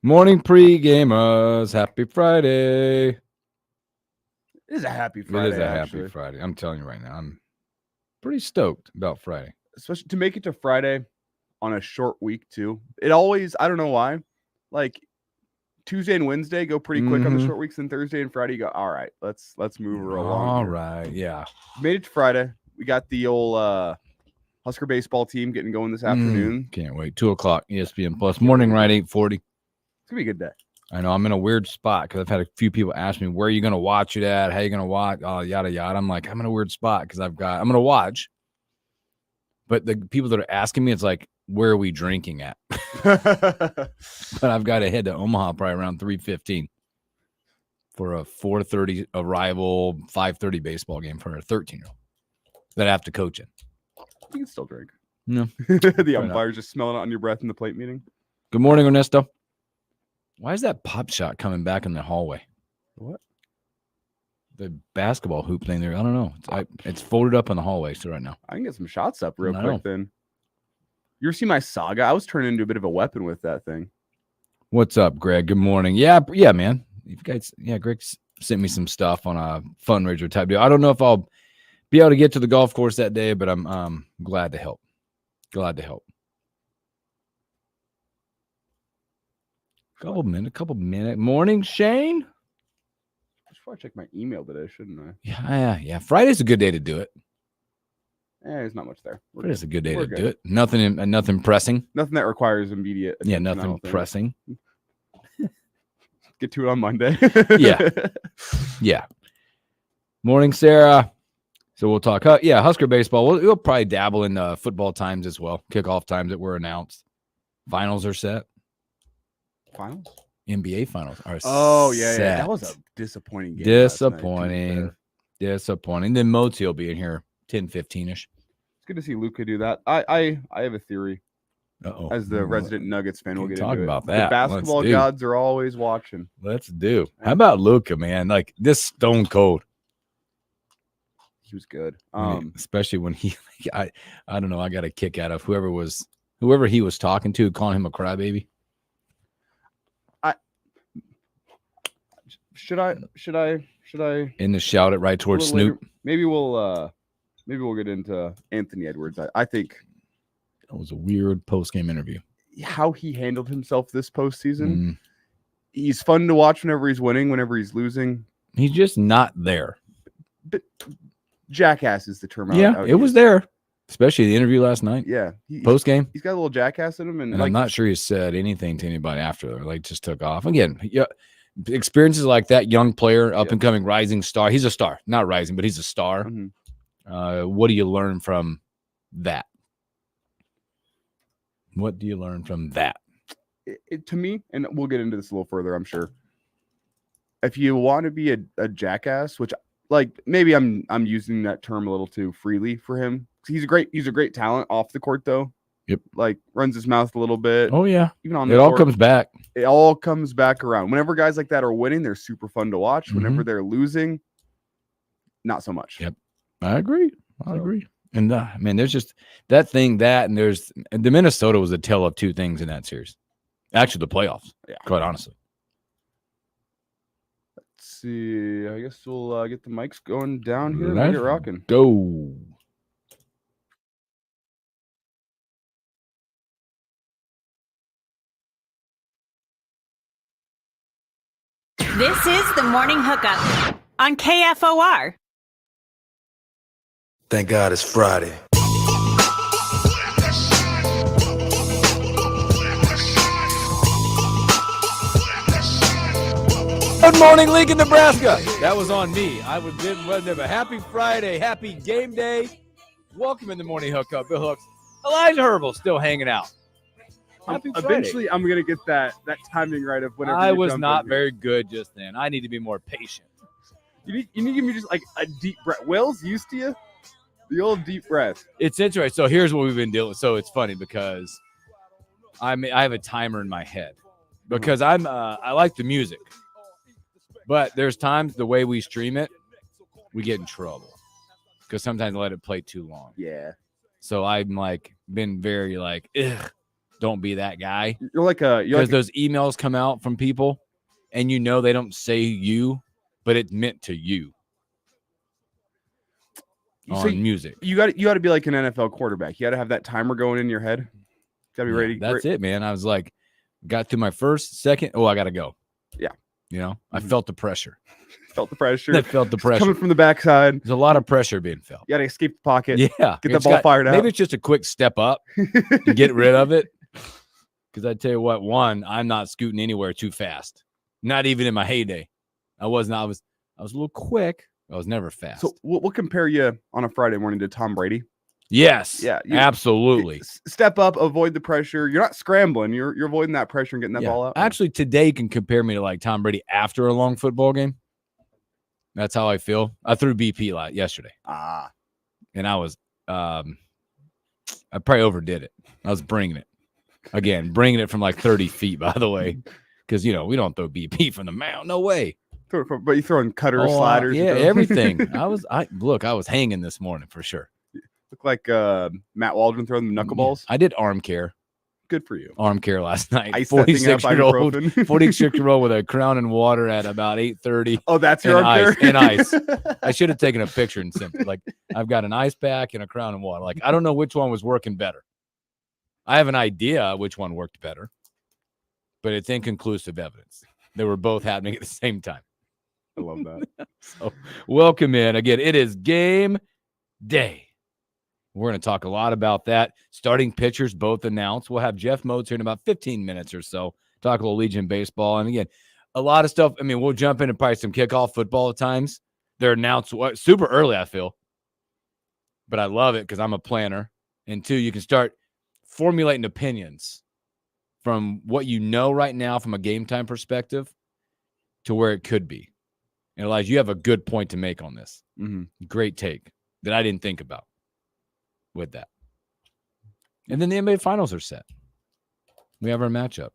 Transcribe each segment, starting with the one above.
Morning pre-gamers. Happy Friday. It is a happy Friday. It is a happy Friday. I'm telling you right now, I'm pretty stoked about Friday. Especially to make it to Friday on a short week too. It always, I don't know why, like Tuesday and Wednesday go pretty quick on the short weeks, and Thursday and Friday you go, all right, let's move her along. All right, yeah. Made it to Friday. We got the old Husker baseball team getting going this afternoon. Can't wait. 2:00 ESPN Plus. Morning ride 8:40. It's gonna be a good day. I know I'm in a weird spot because I've had a few people ask me, where are you going to watch it at? How are you going to watch? Oh, yada, yada. I'm like, I'm in a weird spot because I'm going to watch. But the people that are asking me, it's like, where are we drinking at? But I've got to head to Omaha probably around 3:15 for a 4:30 arrival, 5:30 baseball game for a 13-year-old that I have to coach in. You can still drink. No. The umpire's just smelling it on your breath in the plate meeting. Good morning, Ernesto. Why is that pop shot coming back in the hallway? What? The basketball hoop thing there. I don't know. It's folded up in the hallway so right now. I can get some shots up real quick then. You ever see my Saga? I was turning into a bit of a weapon with that thing. What's up, Greg? Good morning. Yeah, man. You guys, Greg sent me some stuff on a fundraiser type deal. I don't know if I'll be able to get to the golf course that day, but I'm glad to help. Glad to help. Couple minutes. Morning, Shane. I should probably check my email today, shouldn't I? Yeah. Friday's a good day to do it. There's not much there. Friday's a good day to do it. Nothing pressing. Nothing that requires immediate attention. Yeah, nothing pressing. Get to it on Monday. Yeah. Morning, Sarah. So we'll talk. Husker baseball. We'll probably dabble in football times as well. Kickoff times that were announced. Finals are set. Finals? NBA finals are set. Yeah. That was a disappointing game. Disappointing. Then Moti will be in here 10:15ish. It's good to see Luka do that. I have a theory. Uh-oh. As the resident Nuggets fan, we'll get talk into about it. that. The basketball gods are always watching. Let's do. How about Luka, man? Like this stone cold. He was good. Especially when I don't know, I got a kick out of whoever he was talking to, calling him a crybaby. Should I? In the shout it right towards Snoop. Later, maybe we'll get into Anthony Edwards. I think that was a weird post-game interview. How he handled himself this postseason. He's fun to watch whenever he's winning, whenever he's losing. He's just not there. But jackass is the term. It was there, especially the interview last night. Yeah, post-game. He's got a little jackass in him, and I'm not sure he said anything to anybody after. Like just took off again. Yeah. Experiences like that, young player, up and coming, rising star. He's a star, not rising, but he's a star. Mm-hmm. What do you learn from that? What do you learn from that? To me, and we'll get into this a little further, I'm sure. If you want to be a jackass, which like maybe I'm using that term a little too freely for him. He's a great talent off the court though. Yep. Like runs his mouth a little bit. Oh yeah. Even on the court, all comes back around. Whenever guys like that are winning, they're super fun to watch. Whenever they're losing, not so much. Yep. I agree. And man, there's just that thing and there's the Minnesota was a tale of two things in that series. Actually, the playoffs. Yeah. Quite honestly. Let's see. I guess we'll get the mics going down here and get rocking. Go. This is the Morning Hookup on KFOR. Thank God it's Friday. Good morning, Lincoln, Nebraska. That was on me. Wasn't it? A happy Friday, happy game day. Welcome in the Morning Hookup. Bill Hooks, Elijah Herbal still hanging out. Eventually, I'm gonna get that timing right of whenever. I was not very good just then. I need to be more patient. You need to give me just like a deep breath. Will's used to you. The old deep breath. It's interesting. So here's what we've been dealing with. So it's funny because I have a timer in my head because I like the music, but there's times the way we stream it, we get in trouble because sometimes I let it play too long. Yeah. So I'm like been very like, ugh. don't be that guy. You're like a Because those emails come out from people, and they don't say you, but it's meant to you. On music, you got to be like an NFL quarterback. You got to have that timer going in your head. Got to be ready. That's it, man. I was like, got to my first, second. Oh, I got to go. Yeah. I felt the pressure. Felt the pressure. I felt the pressure coming from the backside. There's a lot of pressure being felt. You got to escape the pocket. Yeah. Get the ball fired out. Maybe it's just a quick step up and get rid of it. Because I tell you what, I'm not scooting anywhere too fast. Not even in my heyday. I was a little quick. I was never fast. So we'll compare you on a Friday morning to Tom Brady. Yes. Yeah. Absolutely. Step up, avoid the pressure. You're not scrambling. You're avoiding that pressure and getting that ball out. Actually, today you can compare me to like Tom Brady after a long football game. That's how I feel. I threw BP yesterday. And I was, I probably overdid it. I was bringing it from like 30 feet, by the way. Because, we don't throw BP from the mound. No way. But you throwing cutters, sliders. Yeah, everything. I was hanging this morning for sure. Look like Matt Waldron throwing the knuckleballs. I did arm care. Good for you. Arm care last night. 46-year-old with a Crown and water at about 8:30. Oh, that's your arm care? And ice. I should have taken a picture and sent it. Like, I've got an ice pack and a Crown and water. Like, I don't know which one was working better. I have an idea which one worked better, but it's inconclusive evidence. They were both happening at the same time. I love that. So, welcome in. Again, it is game day. We're going to talk a lot about that. Starting pitchers both announced. We'll have Jeff Modes here in about 15 minutes or so. Talk a little Legion baseball. And again, a lot of stuff. I mean, we'll jump into probably some kickoff football at times. They're announced super early, I feel. But I love it because I'm a planner. And two, you can start formulating opinions from what you know right now from a game time perspective to where it could be. And Elijah, you have a good point to make on this. Mm-hmm. Great take that I didn't think about with that. And then the NBA finals are set. We have our matchup.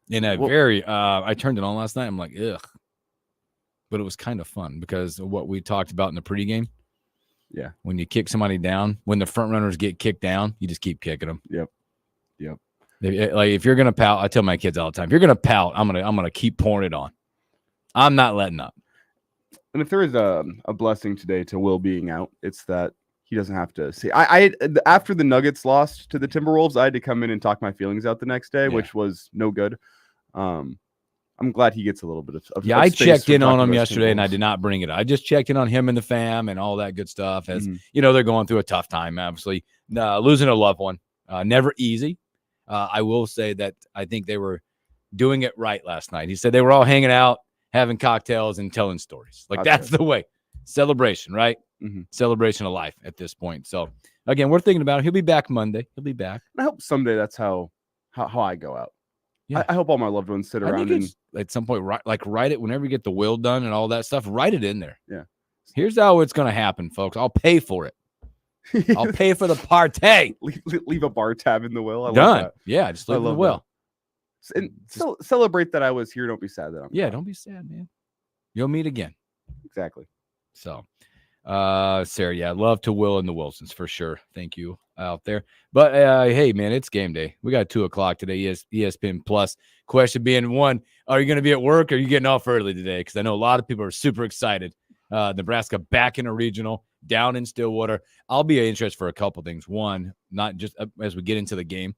In a I turned it on last night. I'm like, ugh. But it was kind of fun because of what we talked about in the pregame. Yeah. When you kick somebody down, when the front runners get kicked down, you just keep kicking them. Yep. If you're gonna pout, I tell my kids all the time, if you're gonna pout, I'm gonna keep pouring it on. I'm not letting up. And if there is a blessing today to Will being out, it's that he doesn't have to see. I after the Nuggets lost to the Timberwolves, I had to come in and talk my feelings out the next day, which was no good. I'm glad he gets a little bit of I checked in on him yesterday, and I did not bring it up. I just checked in on him and the fam and all that good stuff. As they're going through a tough time, obviously. Losing a loved one, never easy. I will say that I think they were doing it right last night. He said they were all hanging out, having cocktails, and telling stories. Like, that's the way. Celebration, right? Mm-hmm. Celebration of life at this point. So, again, we're thinking about it. He'll be back Monday. He'll be back. I hope someday that's how I go out. Yeah. I hope all my loved ones sit around and at some point, write it whenever you get the will done and all that stuff. Write it in there. Yeah. Here's how it's going to happen, folks. I'll pay for it. I'll pay for the party. Leave a bar tab in the will. I Done. love that. Yeah, just leave the will. That. And celebrate that I was here. Don't be sad that I'm gone. Don't be sad, man. You'll meet again. Exactly. So, Sarah, love to Will and the Wilsons for sure. Thank you out there. But hey, man, it's game day. We got 2:00 today. ESPN Plus. Question being one: are you going to be at work? Or are you getting off early today? Because I know a lot of people are super excited. Nebraska back in a regional down in Stillwater. I'll be interested for a couple things. One, not just as we get into the game,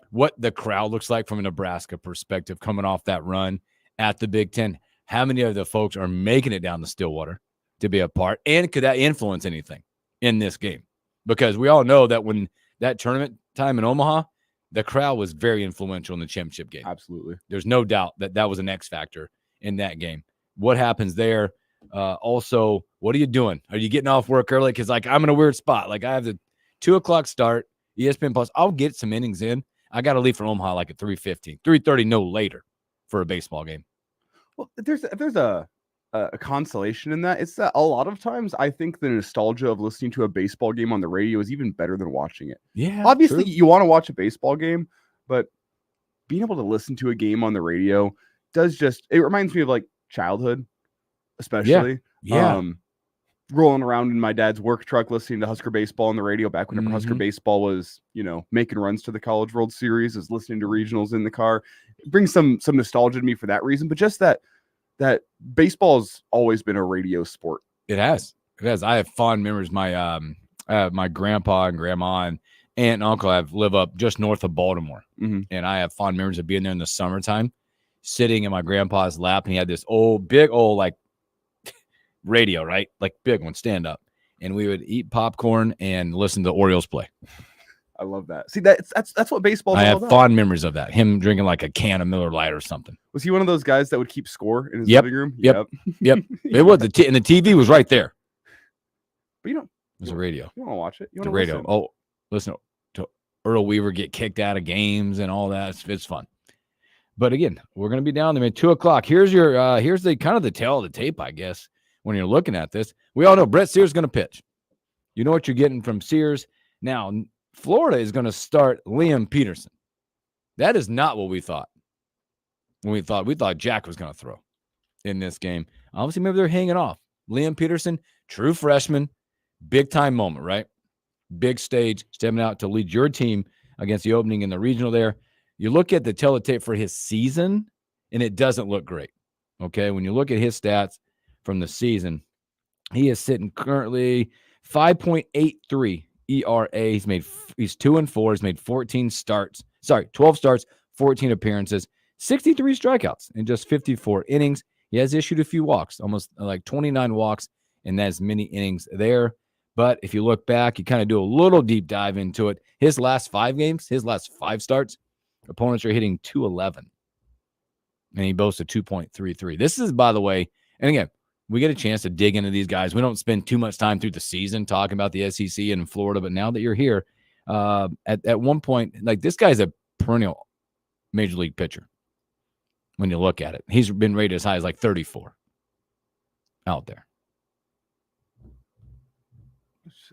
what the crowd looks like from a Nebraska perspective coming off that run at the Big Ten. How many of the folks are making it down to Stillwater to be a part? And could that influence anything in this game? Because we all know that when that tournament time in Omaha, the crowd was very influential in the championship game. Absolutely. There's no doubt that was an X factor in that game. What happens there? Also, what are you doing? Are you getting off work early? Because, I'm in a weird spot. I have the 2:00 start, ESPN Plus. I'll get some innings in. I got to leave from Omaha at 3:15, 3:30, no later for a baseball game. Well, there's a consolation in that. It's that a lot of times I think the nostalgia of listening to a baseball game on the radio is even better than watching it. Yeah, obviously true. You want to watch a baseball game, but being able to listen to a game on the radio it reminds me of childhood, especially. Yeah. rolling around in my dad's work truck listening to Husker baseball on the radio back whenever Husker baseball was, making runs to the College World Series, is listening to regionals in the car. It brings some nostalgia to me for that reason, but just that baseball's always been a radio sport. It has. I have fond memories. My grandpa and grandma and aunt and uncle live up just north of Baltimore. And I have fond memories of being there in the summertime, sitting in my grandpa's lap, and he had this big old like radio, right? Like big one, stand up. And we would eat popcorn and listen to the Orioles play. I love that. See, that's what baseball's all about. I have fond memories of that. Him drinking like a can of Miller Lite or something. Was he one of those guys that would keep score in his living room? Yep. It was and the TV was right there. But it was a radio. You want to watch it? You want to radio. Listen to Earl Weaver get kicked out of games and all that. It's fun. But again, we're going to be down there at 2:00. Here's your here's the kind of the tail of the tape, I guess. When you're looking at this, we all know Brett Sears is going to pitch. You know what you're getting from Sears. Now, Florida is going to start Liam Peterson. That is not what we thought. We thought Jack was going to throw in this game. Obviously, maybe they're hanging off. Liam Peterson, true freshman, big time moment, right? Big stage, stepping out to lead your team against the opening in the regional there. You look at the teletape for his season, and it doesn't look great. Okay, when you look at his stats from the season, he is sitting currently 5.83 ERA. He's 2-4. He's made 12 starts, 14 appearances, 63 strikeouts in just 54 innings. He has issued a few walks, almost like 29 walks, and that's many innings there. But if you look back, you kind of do a little deep dive into it. His last 5 games, his last 5 starts, opponents are hitting 211, and he boasts a 2.33. This is, by the way, and again, we get a chance to dig into these guys. We don't spend too much time through the season talking about the SEC and Florida, but now that you're here, at one point, like this guy's a perennial major league pitcher. When you look at it, he's been rated as high as like 34 out there.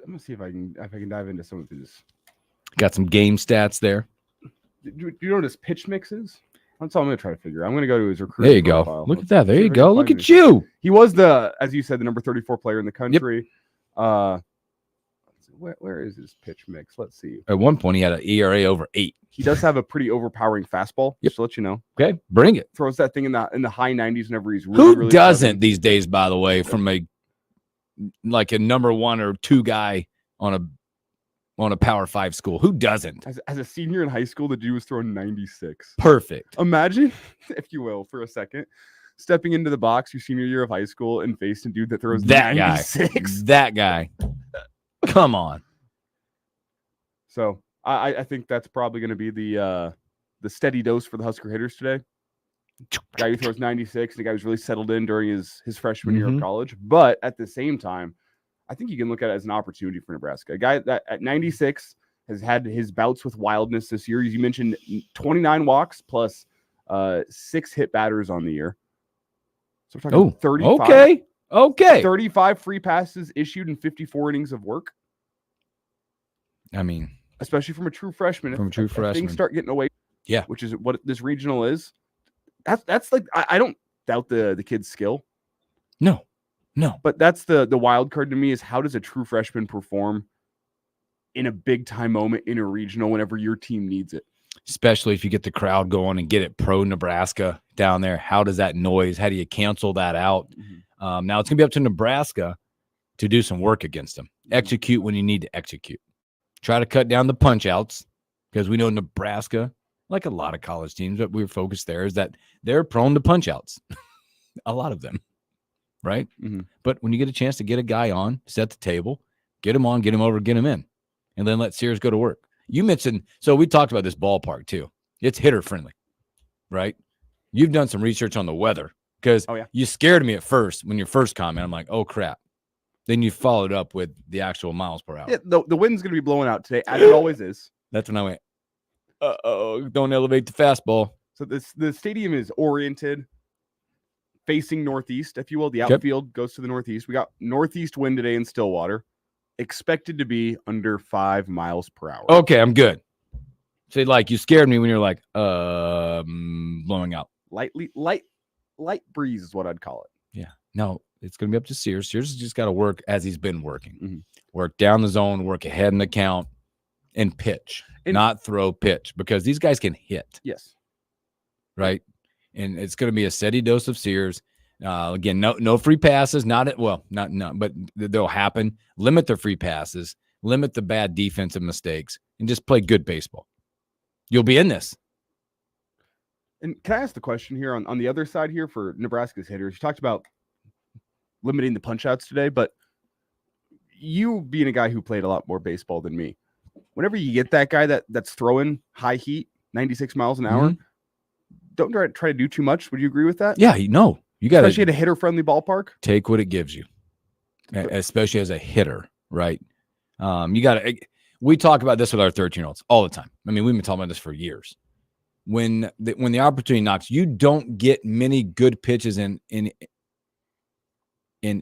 I'm gonna see if I can dive into some of these. Got some game stats there. Do you know what his pitch mix is? That's all I'm going to try to figure. I'm going to go to his recruiting There you profile. go. Look at that. There you go. Look at you. He was as you said, the number 34 player in the country. Yep. Where is his pitch mix? Let's see. At one point, he had an ERA over 8. He does have a pretty overpowering fastball. Just to let you know. Okay, bring it. Throws that thing in the high 90s whenever he's really. Who doesn't these days? By the way, from a number 1 or 2 guy on a Power 5 school. Who doesn't? As a senior in high school, the dude was throwing 96. Perfect. Imagine, if you will, for a second, stepping into the box your senior year of high school and facing a dude that throws that 96. That guy. Come on. So I think that's probably going to be the steady dose for the Husker hitters today. Guy who throws 96, the guy who's really settled in during his freshman year of college. But at the same time, I think you can look at it as an opportunity for Nebraska. A guy that at 96 has had his bouts with wildness this year. You mentioned 29 walks plus 6 hit batters on the year. So we're talking 35. Okay. 35 free passes issued in 54 innings of work. I mean, especially from a true freshman. If things start getting away, which is what this regional is. That's like I don't doubt the kid's skill. No. But that's the wild card to me is how does a true freshman perform in a big time moment in a regional whenever your team needs it? Especially if you get the crowd going and get it pro Nebraska down there. How does that noise? How do you cancel that out? Now it's going to be up to Nebraska to do some work against them. Execute when you need to execute. Try to cut down the punch outs because we know Nebraska, like a lot of college teams, but we're focused there is that they're prone to punch outs. A lot of them. Right? But when you get a chance to get a guy on, set the table, get him on, get him over, get him in, and then let Sears go to work. You mentioned, so we talked about this ballpark too. It's hitter friendly, right? You've done some research on the weather because you scared me at first when your first comment. I'm like, oh crap. Then you followed up with the actual miles per hour. Yeah, the wind's going to be blowing out today, as it always is. That's when I went, don't elevate the fastball. So the stadium is oriented facing northeast, if you will. The outfield goes to the northeast. We got northeast wind today in Stillwater, expected to be under 5 miles per hour. Okay, I'm good. Say like you scared me when you're like blowing out. Light breeze is what I'd call it. Yeah. No, It's going to be up to Sears. Sears has just got to work as he's been working. Mm-hmm. Work down the zone, work ahead in the count, and pitch, not throw, pitch, because these guys can hit. Yes. Right? And it's going to be a steady dose of Sears. Again, no free passes. Not, but they'll happen. Limit the free passes. Limit the bad defensive mistakes, and just play good baseball. You'll be in this. And can I ask the question here on the other side here for Nebraska's hitters? You talked about limiting the punch outs today, but you being a guy who played a lot more baseball than me, whenever you get that guy that's throwing high heat, 96 miles an hour, don't try to do too much. Would you agree with that? Yeah, no. You got to, especially at a hitter-friendly ballpark. Take what it gives you, especially as a hitter, right? You got to. We talk about this with our 13-year-olds all the time. I mean, we've been talking about this for years. When the opportunity knocks, you don't get many good pitches in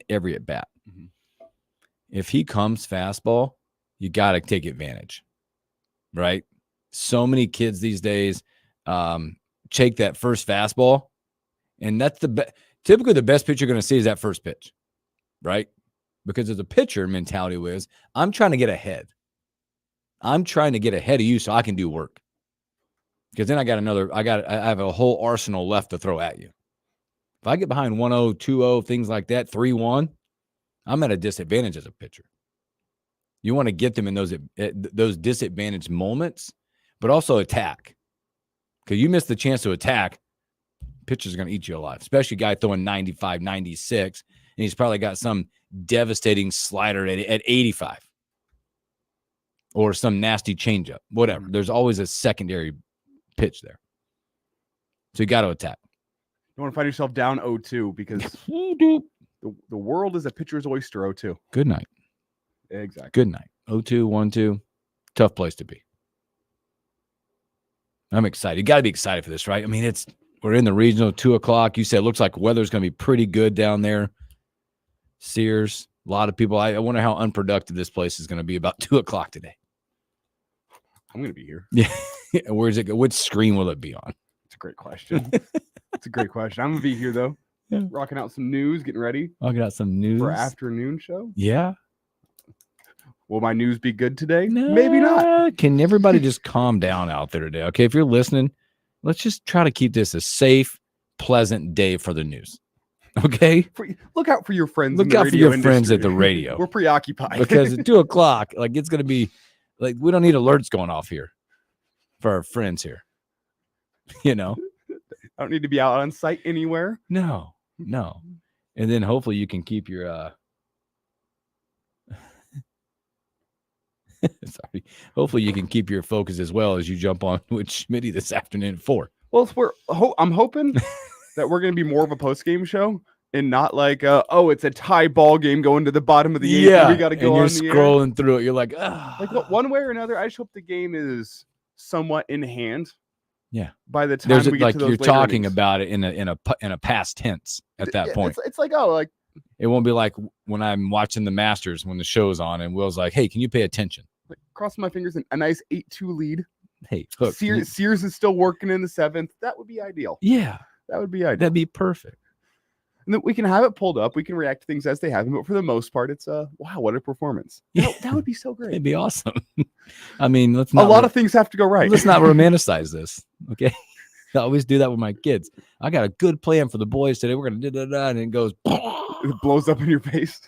every at bat. Mm-hmm. If he comes fastball, you got to take advantage, right? So many kids these days take that first fastball, and that's typically the best pitch you're going to see is that first pitch, right? Because as a pitcher mentality was, I'm trying to get ahead. I'm trying to get ahead of you so I can do work. Because then I have a whole arsenal left to throw at you. If I get behind 1-0, 2-0, things like that, 3-1, I'm at a disadvantage as a pitcher. You want to get them in those disadvantaged moments, but also attack. Because you miss the chance to attack, pitcher's going to eat you alive, especially a guy throwing 95, 96, and he's probably got some devastating slider at 85 or some nasty changeup, whatever. There's always a secondary pitch there. So you got to attack. You want to find yourself down 0-2 because the world is a pitcher's oyster 0-2. Good night. Exactly. Good night. 0-2, 1-2. Tough place to be. I'm excited. You got to be excited for this, right? I mean, we're in the regional 2:00. You said it looks like weather's going to be pretty good down there. Sears, a lot of people. I wonder how unproductive this place is going to be about 2:00 today. I'm going to be here. Yeah. Where is it? Which screen will it be on? It's a great question. It's a great question. I'm going to be here, though. Yeah. Rocking out some news, getting ready. Rocking out some news. For afternoon show. Yeah. Will my news be good today? No, maybe not. Can everybody just calm down out there today? Okay, if you're listening, let's just try to keep this a safe, pleasant day for the news. Okay? Look out for your friends. Look out for your friends at the radio. We're preoccupied. Because at 2:00, like it's going to be, like we don't need alerts going off here for our friends here. You know? I don't need to be out on site anywhere. No. And then hopefully you can keep your sorry. Hopefully you can keep your focus as well as you jump on with Schmitty this afternoon at 4. Well, I'm hoping that we're going to be more of a post-game show and not like, it's a tie ball game going to the bottom of the 8th. Yeah, we got to go and you're scrolling through it. You're like, like one way or another. I just hope the game is somewhat in hand. Yeah. By the time we get like to those you're talking innings. about it in a past tense at that point. It's like it won't be like when I'm watching the Masters when the show's on and Will's like, "Hey, can you pay attention?" Like, cross my fingers and a nice 8-2 lead. Hey, Hook, Sears is still working in the 7th. That would be ideal. Yeah, that would be ideal. That'd be perfect. And then we can have it pulled up. We can react to things as they happen. But for the most part, it's wow, what a performance. Yeah. That would be so great. It'd be awesome. I mean, a lot of things have to go right. Let's not romanticize this, okay? I always do that with my kids. I got a good plan for the boys today. We're gonna da-da-da, and it goes. It blows up in your face.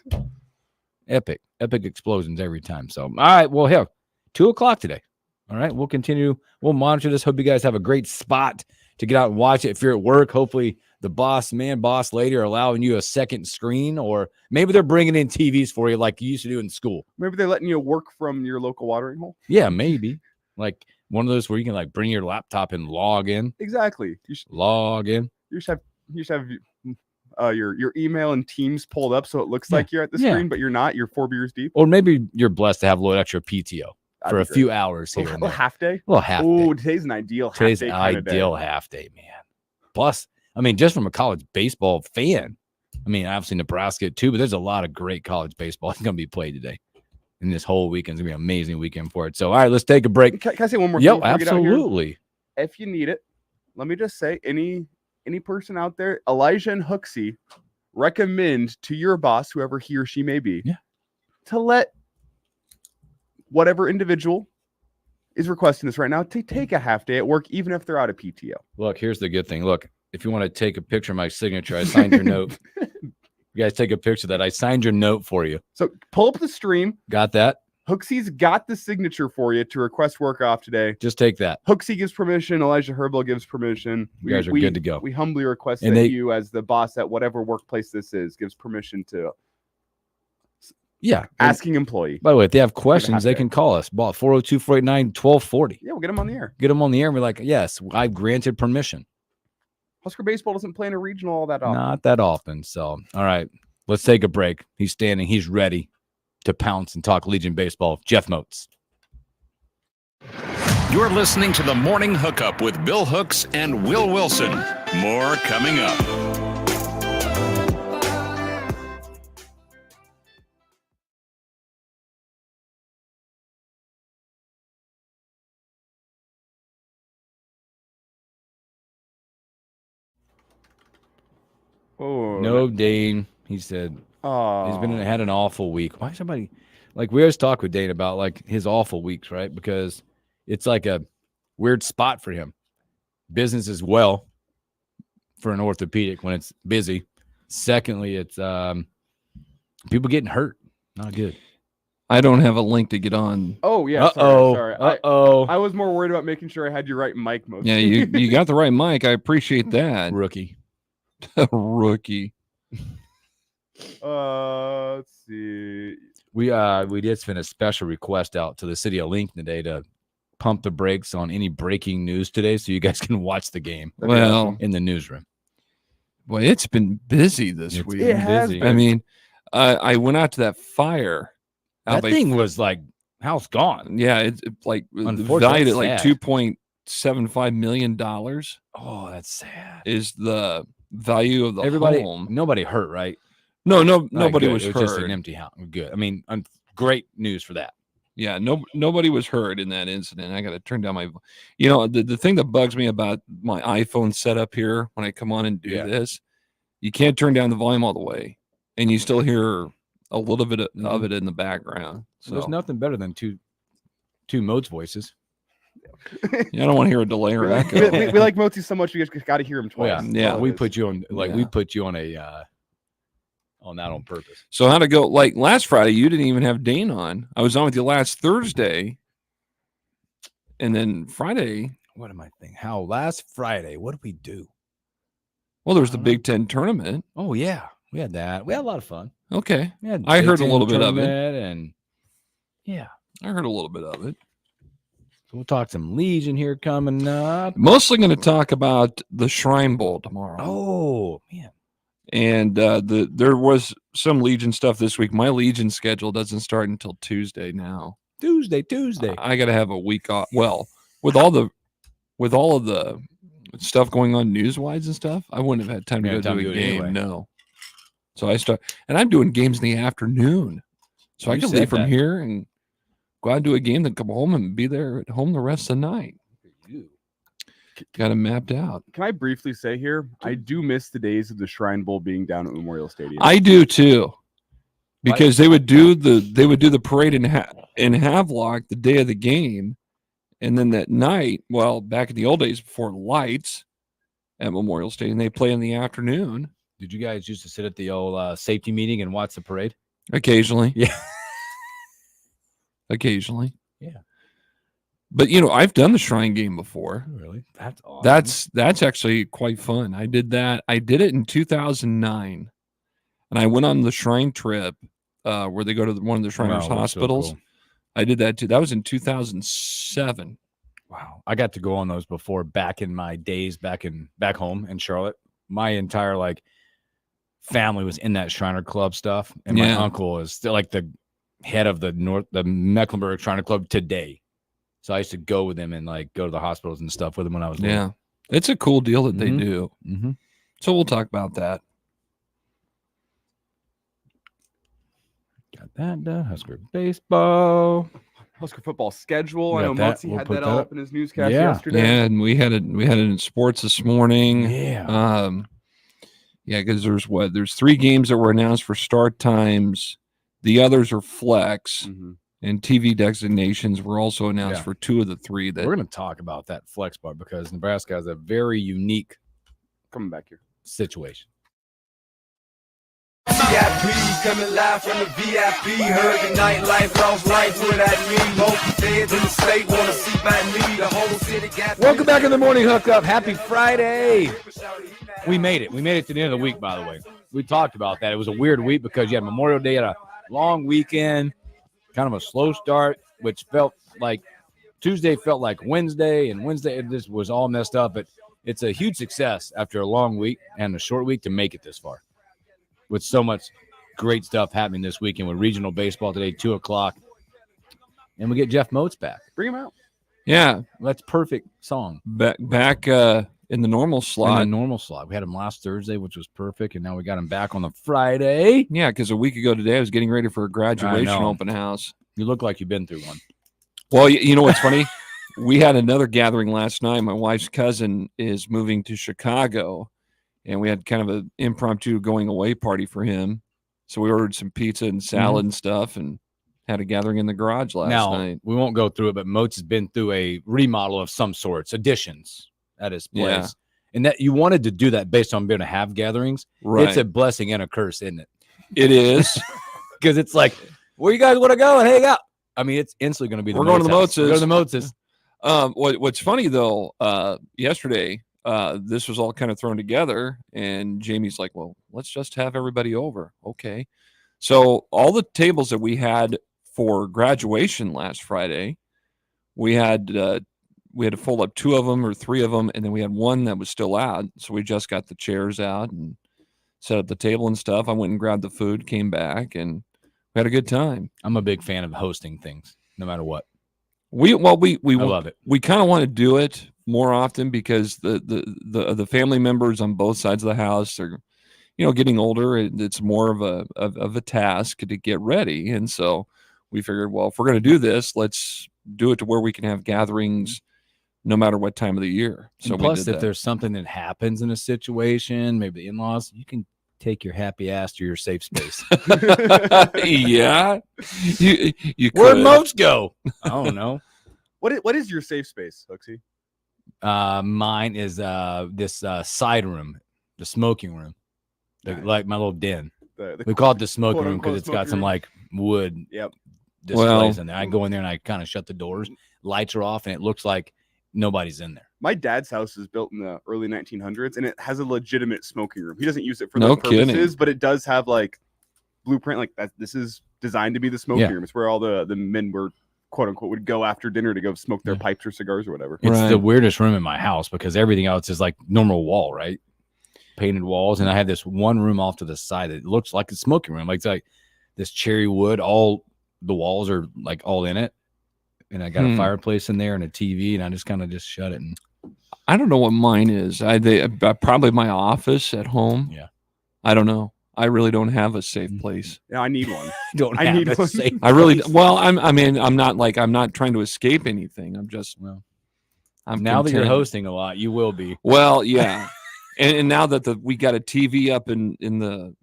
Epic explosions every time. So, all right, well, here, 2:00 today. All right, we'll continue. We'll monitor this. Hope you guys have a great spot to get out and watch it. If you're at work, hopefully the boss lady are allowing you a second screen, or maybe they're bringing in TVs for you like you used to do in school. Maybe they're letting you work from your local watering hole. Yeah, maybe. Like one of those where you can like bring your laptop and log in. Exactly. You should log in. You should have your email and Teams pulled up so it looks like you're at the screen, but you're not. You're 4 beers deep. Or maybe you're blessed to have a little extra PTO for a few hours here. A half day? A little half day. Oh, today's an ideal half day. Today's ideal half day, man. Plus, I mean, just from a college baseball fan, I mean, obviously Nebraska too, but there's a lot of great college baseball that's going to be played today. And this whole weekend's going to be an amazing weekend for it. So, all right, let's take a break. Can I say one more thing? Yep, absolutely. If you need it, let me just say, any person out there, Elijah and Hooksy recommend to your boss, whoever he or she may be, Yeah. to let whatever individual is requesting this right now to take a half day at work, even if they're out of PTO. Look, here's the good thing. Look, if you want to take a picture of my signature, I signed your note. You guys take a picture of that. I signed your note for you. So pull up the stream. Got that? Hooksy's got the signature for you to request work off today. Just take that. Hooksy gives permission. Elijah Herbal gives permission. You guys are good to go. We humbly request And that you, as the boss at whatever workplace this is, gives permission to Yeah. asking employee. By the way, if they have questions, half they day. can call us. 402-489-1240. Yeah, we'll get them on the air. Get them on the air and be like, yes, I've granted permission. Husker baseball doesn't play in a regional all that often. Not that often. So, all right, let's take a break. He's standing. He's ready to pounce and talk Legion baseball. Jeff Moats. You're listening to the Morning Hookup with Bill Hooks and Will Wilson. More coming up. Oh No, Dane. He said Oh, he's had an awful week. Why somebody like we always talk with Dane about like his awful weeks, right? Because it's like a weird spot for him. Business as well for an orthopedic when it's busy. Secondly, it's people getting hurt. Not good. I don't have a link to get on. Oh yeah. Sorry. I was more worried about making sure I had your right mic. Most. Yeah, you got the right mic. I appreciate that. Rookie. Rookie. Let's see. We did send a special request out to the city of Lincoln today to pump the brakes on any breaking news today, so you guys can watch the game. Well, in the newsroom. boy, it's been busy this It's week. been busy. I mean, I went out to that fire. That thing was like, house gone. Yeah, it's like Unfortunately, valued at that's like sad. $2.75 million Oh, that's sad. is the value of the Everybody, home. nobody hurt, right? No, All right, nobody good. was It hurt. just an empty house. Good. I mean, great news for that. Yeah, nobody was hurt in that incident. I got to turn down my, the thing that bugs me about my iPhone setup here when I come on and do this, you can't turn down the volume all the way, and you still hear a little bit of it in the background. So There's nothing better than two Moats voices. yeah, I don't want to hear a delay or echo. we like Moti so much, you guys got to hear him Oh, twice. Yeah. We put you on we Yeah. put you on a on that on purpose. So how'd it go? Like last Friday, you didn't even have Dane on. I was on with you last Thursday, and then Friday. What am I thinking? How last Friday? What did we do? Well, there was I the don't know. Big Ten tournament. Oh yeah, we had that. We had a lot of fun. Okay, We had I Big heard a Ten little bit of it. tournament, and yeah. I heard a little bit of it. So we'll talk some Legion here coming up. Mostly going to talk about the Shrine Bowl tomorrow. Oh man, And there was some Legion stuff this week. My Legion schedule doesn't start until Tuesday now. Tuesday. I got to have a week off. Well, with all of the stuff going on news-wise and stuff, I wouldn't have had time to Yeah, go time do to a do it game. anyway. No. So and I'm doing games in the afternoon. So I You can said leave from that. here and go out and do a game, then come home and be there at home the rest of the night. Got it mapped out. Can I briefly say here, I do miss the days of the Shrine Bowl being down at Memorial Stadium. I do too, because they would do the parade in Havelock the day of the game, and then that night, well, back in the old days before lights at Memorial Stadium, they play in the afternoon. Did you guys used to sit at the old safety meeting and watch the parade? Occasionally, Yeah. occasionally, Yeah. But I've done the Shrine game before. Really? That's awesome. That's actually quite fun. I did that. I did it in 2009, and I went on the Shrine trip where they go to one of the Shriners Wow, that's so hospitals. cool. I did that too. That was in 2007. Wow. I got to go on those before back in my days back home in Charlotte. My entire family was in that Shriner Club stuff. And my Yeah. uncle is still the head of the Mecklenburg Shriner Club today. So I used to go with him and go to the hospitals and stuff with him when I was little. Yeah, it's a cool deal that they Mhm. do. Mm-hmm. So we'll talk about that. Got that done. Husker baseball. Husker football schedule. We I got know that. Motzi We'll had put that that all up. up in his newscast Yeah. yesterday. Yeah, and we had it in sports this morning. Yeah. Yeah, because there's 3 games that were announced for start times. The others are flex, and TV designations were also announced for 2 of the 3. That we're going to talk about that flex part because Nebraska has a very unique coming back here situation. VIP coming live from the VIP. Heard the nightlife, lost life without me. Most feds in the state want to see by me. The whole city got. Welcome back to the Morning Hookup. Happy Friday. We made it. We made it to the end of the week, by the way. We talked about that. It was a weird week because you had Memorial Day, had a long weekend, kind of a slow start, which felt like Tuesday felt like Wednesday, and Wednesday it just was all messed up. But it's a huge success after a long week and a short week to make it this far. With so much great stuff happening this weekend with regional baseball today, 2:00. And we get Jeff Moats back. Bring him out. Yeah. That's perfect song. Back in the normal slot. In the normal slot. We had him last Thursday, which was perfect, and now we got him back on the Friday. Yeah, because a week ago today I was getting ready for a graduation open house. You look like you've been through one. Well, you know what's funny? We had another gathering last night. My wife's cousin is moving to Chicago, and we had kind of an impromptu going away party for him. So we ordered some pizza and salad and stuff and had a gathering in the garage last night. We won't go through it, but Moats has been through a remodel of some sorts, additions at his place. Yeah. And that you wanted to do that based on being able to have gatherings. Right. It's a blessing and a curse, isn't it? It is. Because it's like, where you guys want to go and hang out? I mean, it's instantly going to be the We're going to the Moats. Moatses. Go to the Moatses. What's funny, though, yesterday, this was all kind of thrown together, and Jamie's like, well, let's just have everybody over. Okay. So all the tables that we had for graduation last Friday, we had to fold up 2 of them or 3 of them, and then we had one that was still out. So we just got the chairs out and set up the table and stuff. I went and grabbed the food, came back, and we had a good time. I'm a big fan of hosting things, no matter what. I love it. We kind of want to do it more often because the family members on both sides of the house are, getting older. It's more of a task to get ready, and so we figured, well, if we're going to do this, let's do it to where we can have gatherings no matter what time of the year. So and plus, if there's something that happens in a situation, maybe the in-laws, you can take your happy ass to your safe space. Yeah, you Where'd Moats go? I don't know. What is your safe space, Hooksy? Mine is this side room, the smoking room, like my little den. We call it the smoking room because it's got some like wood displays in there. I go in there and I kind of shut the doors, lights are off, and it looks like nobody's in there. My dad's house is built in the early 1900s, and it has a legitimate smoking room. He doesn't use it for No those purposes, kidding. but it does have like blueprint like that. This is designed to be the smoking room. It's where all the men were, quote unquote, would go after dinner to go smoke their pipes or cigars or whatever. It's the weirdest room in my house because everything else is like normal wall, right? Painted walls, and I had this one room off to the side that looks like a smoking room. Like it's like this cherry wood. All the walls are like all in it, and I got a fireplace in there and a TV, and I just kind of just shut it. And I don't know what mine is. Probably my office at home. Yeah, I don't know. I really don't have a safe place. Yeah, I need one. I need one. safe I really place. well. I'm not trying to escape anything. I'm now that you're content. hosting a lot, you will be. Well, yeah, and now that we got a TV up in the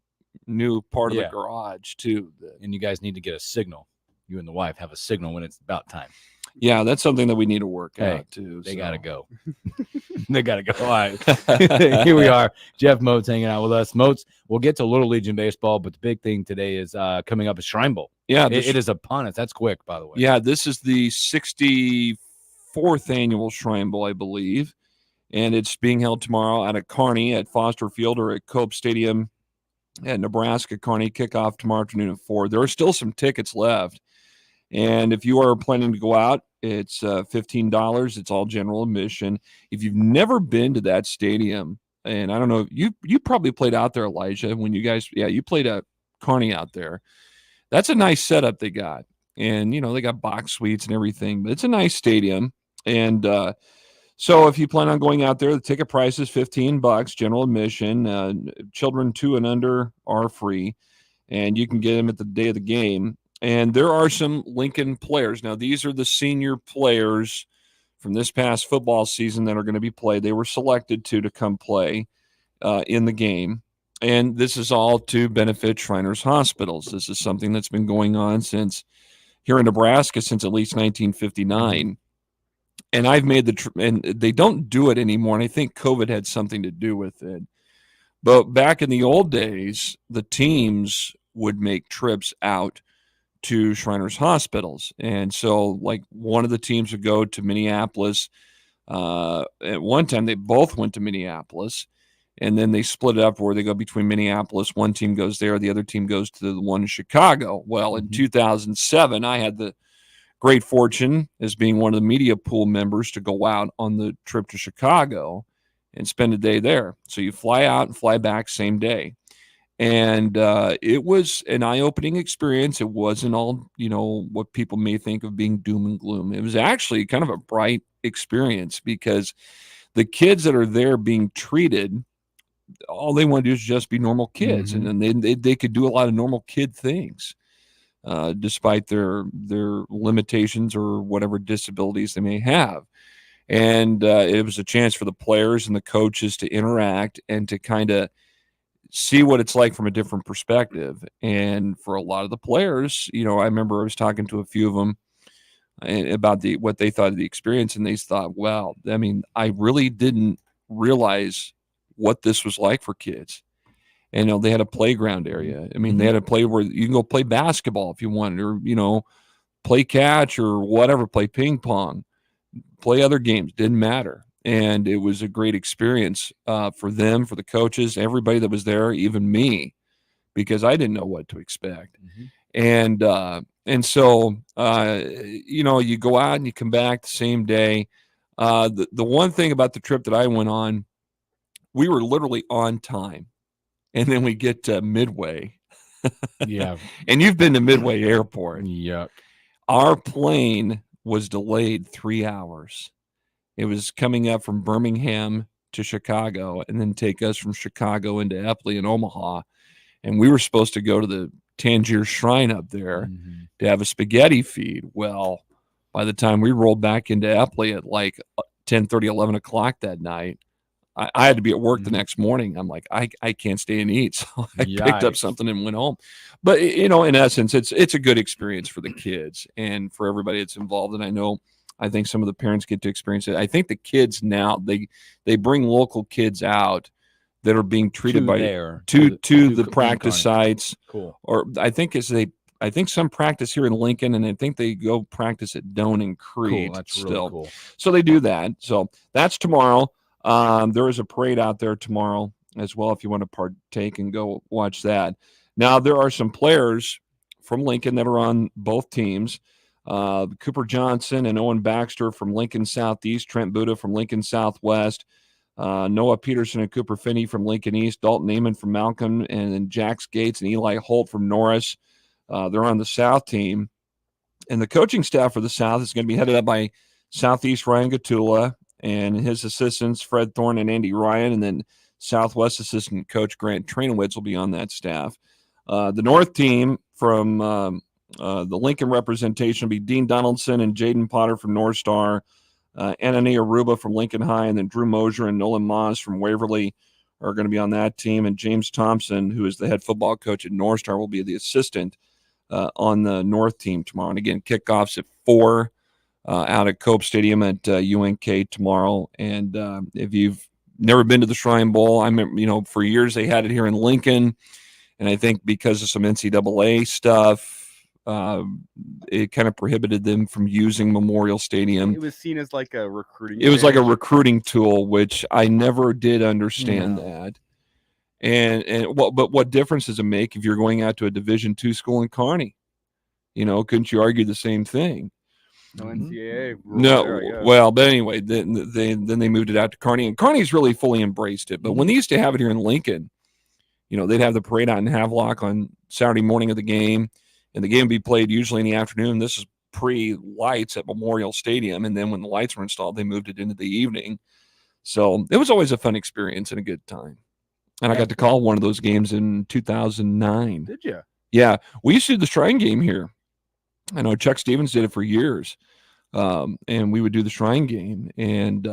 new part of the garage too, And you guys need to get a signal. You and the wife have a signal when it's about time. yeah, that's something that we need to work out too. They gotta go. They gotta go. All right. Here we are. Jeff Moats hanging out with us. Moats, we'll get to Little Legion baseball, but the big thing today is coming up is Shrine Bowl. Yeah, it is upon us. That's quick, by the way. Yeah, this is the 64th annual Shrine Bowl, I believe, and it's being held tomorrow out at Kearney at Foster Field or at Cope Stadium at Nebraska. Kearney kickoff tomorrow afternoon at 4. There are still some tickets left. And if you are planning to go out, it's $15. It's all general admission. If you've never been to that stadium, and I don't know, you probably played out there, Elijah, when you guys, you played at Kearney out there. That's a nice setup they got. And, they got box suites and everything, but it's a nice stadium. And so if you plan on going out there, the ticket price is $15, general admission. Children 2 and under are free, and you can get them at the day of the game. And there are some Lincoln players. Now, these are the senior players from this past football season that are going to be played. They were selected to come play in the game. And this is all to benefit Shriners Hospitals. This is something that's been going on since here in Nebraska since at least 1959. And I've made and they don't do it anymore. And I think COVID had something to do with it. But back in the old days, the teams would make trips out to Shriners Hospitals. And so, like, one of the teams would go to Minneapolis. At one time, they both went to Minneapolis. And then they split it up where they go between Minneapolis. One team goes there. The other team goes to the one in Chicago. Well, in 2007, I had the great fortune as being one of the media pool members to go out on the trip to Chicago and spend a day there. So you fly out and fly back same day. And it was an eye-opening experience. It wasn't all, what people may think of being doom and gloom. It was actually kind of a bright experience because the kids that are there being treated, all they want to do is just be normal kids. And then they could do a lot of normal kid things. Despite their limitations or whatever disabilities they may have. And it was a chance for the players and the coaches to interact and to kind of see what it's like from a different perspective. And for a lot of the players, I remember I was talking to a few of them about what they thought of the experience, and they thought, wow, I mean, I really didn't realize what this was like for kids. And they had a playground area. I mean, they had a play where you can go play basketball if you wanted, or play catch or whatever, play ping pong, play other games, didn't matter. And it was a great experience for them, for the coaches, everybody that was there, even me, because I didn't know what to expect. And so you go out and you come back the same day. The one thing about the trip that I went on, we were literally on time. And then we get to Midway. Yeah. And you've been to Midway Airport. Yep. Our plane was delayed 3 hours. It was coming up from Birmingham to Chicago and then take us from Chicago into Epley and Omaha. And we were supposed to go to the Tangier Shrine up there to have a spaghetti feed. Well, by the time we rolled back into Epley at like 10:30, 11 o'clock that night, I had to be at work the next morning. I'm like, I can't stay and eat. So I picked up something and went home. But, in essence, it's a good experience for the kids and for everybody that's involved. And I think some of the parents get to experience it. I think the kids now, they bring local kids out that are being treated to the practice sites. Cool. Or I think some practice here in Lincoln, and I think they go practice at Doan and Creed. Cool. That's still. really cool. So they do that. So that's tomorrow. There is a parade out there tomorrow as well if you want to partake and go watch that. Now, there are some players from Lincoln that are on both teams. Cooper Johnson and Owen Baxter from Lincoln Southeast, Trent Buda from Lincoln Southwest, Noah Peterson and Cooper Finney from Lincoln East, Dalton Neiman from Malcolm, and then Jax Gates and Eli Holt from Norris. They're on the South team. And the coaching staff for the South is going to be headed up by Southeast Ryan Gatula and his assistants, Fred Thorne and Andy Ryan, and then Southwest assistant coach Grant Trainowitz will be on that staff. The North team from the Lincoln representation will be Dean Donaldson and Jaden Potter from North Star, Anania Aruba from Lincoln High, and then Drew Mosier and Nolan Moss from Waverly are going to be on that team. And James Thompson, who is the head football coach at North Star, will be the assistant on the North team tomorrow. And again, kickoffs at 4. Out at Cope Stadium at UNK tomorrow. And if you've never been to the Shrine Bowl, I remember, for years they had it here in Lincoln. And I think because of some NCAA stuff, it kind of prohibited them from using Memorial Stadium. It was seen as like a recruiting. It was like a recruiting tool, which I never did understand that. But what difference does it make if you're going out to a Division II school in Kearney? Couldn't you argue the same thing? No NCAA. No, well, but anyway, then they moved it out to Kearney, and Kearney's really fully embraced it. But when they used to have it here in Lincoln, they'd have the parade out in Havelock on Saturday morning of the game, and the game would be played usually in the afternoon. This is pre-lights at Memorial Stadium, and then when the lights were installed, they moved it into the evening. So it was always a fun experience and a good time. And I got to call one of those games in 2009. Did you? Yeah, we used to do the Shrine game here. I know Chuck Stevens did it for years, and we would do the Shrine game. And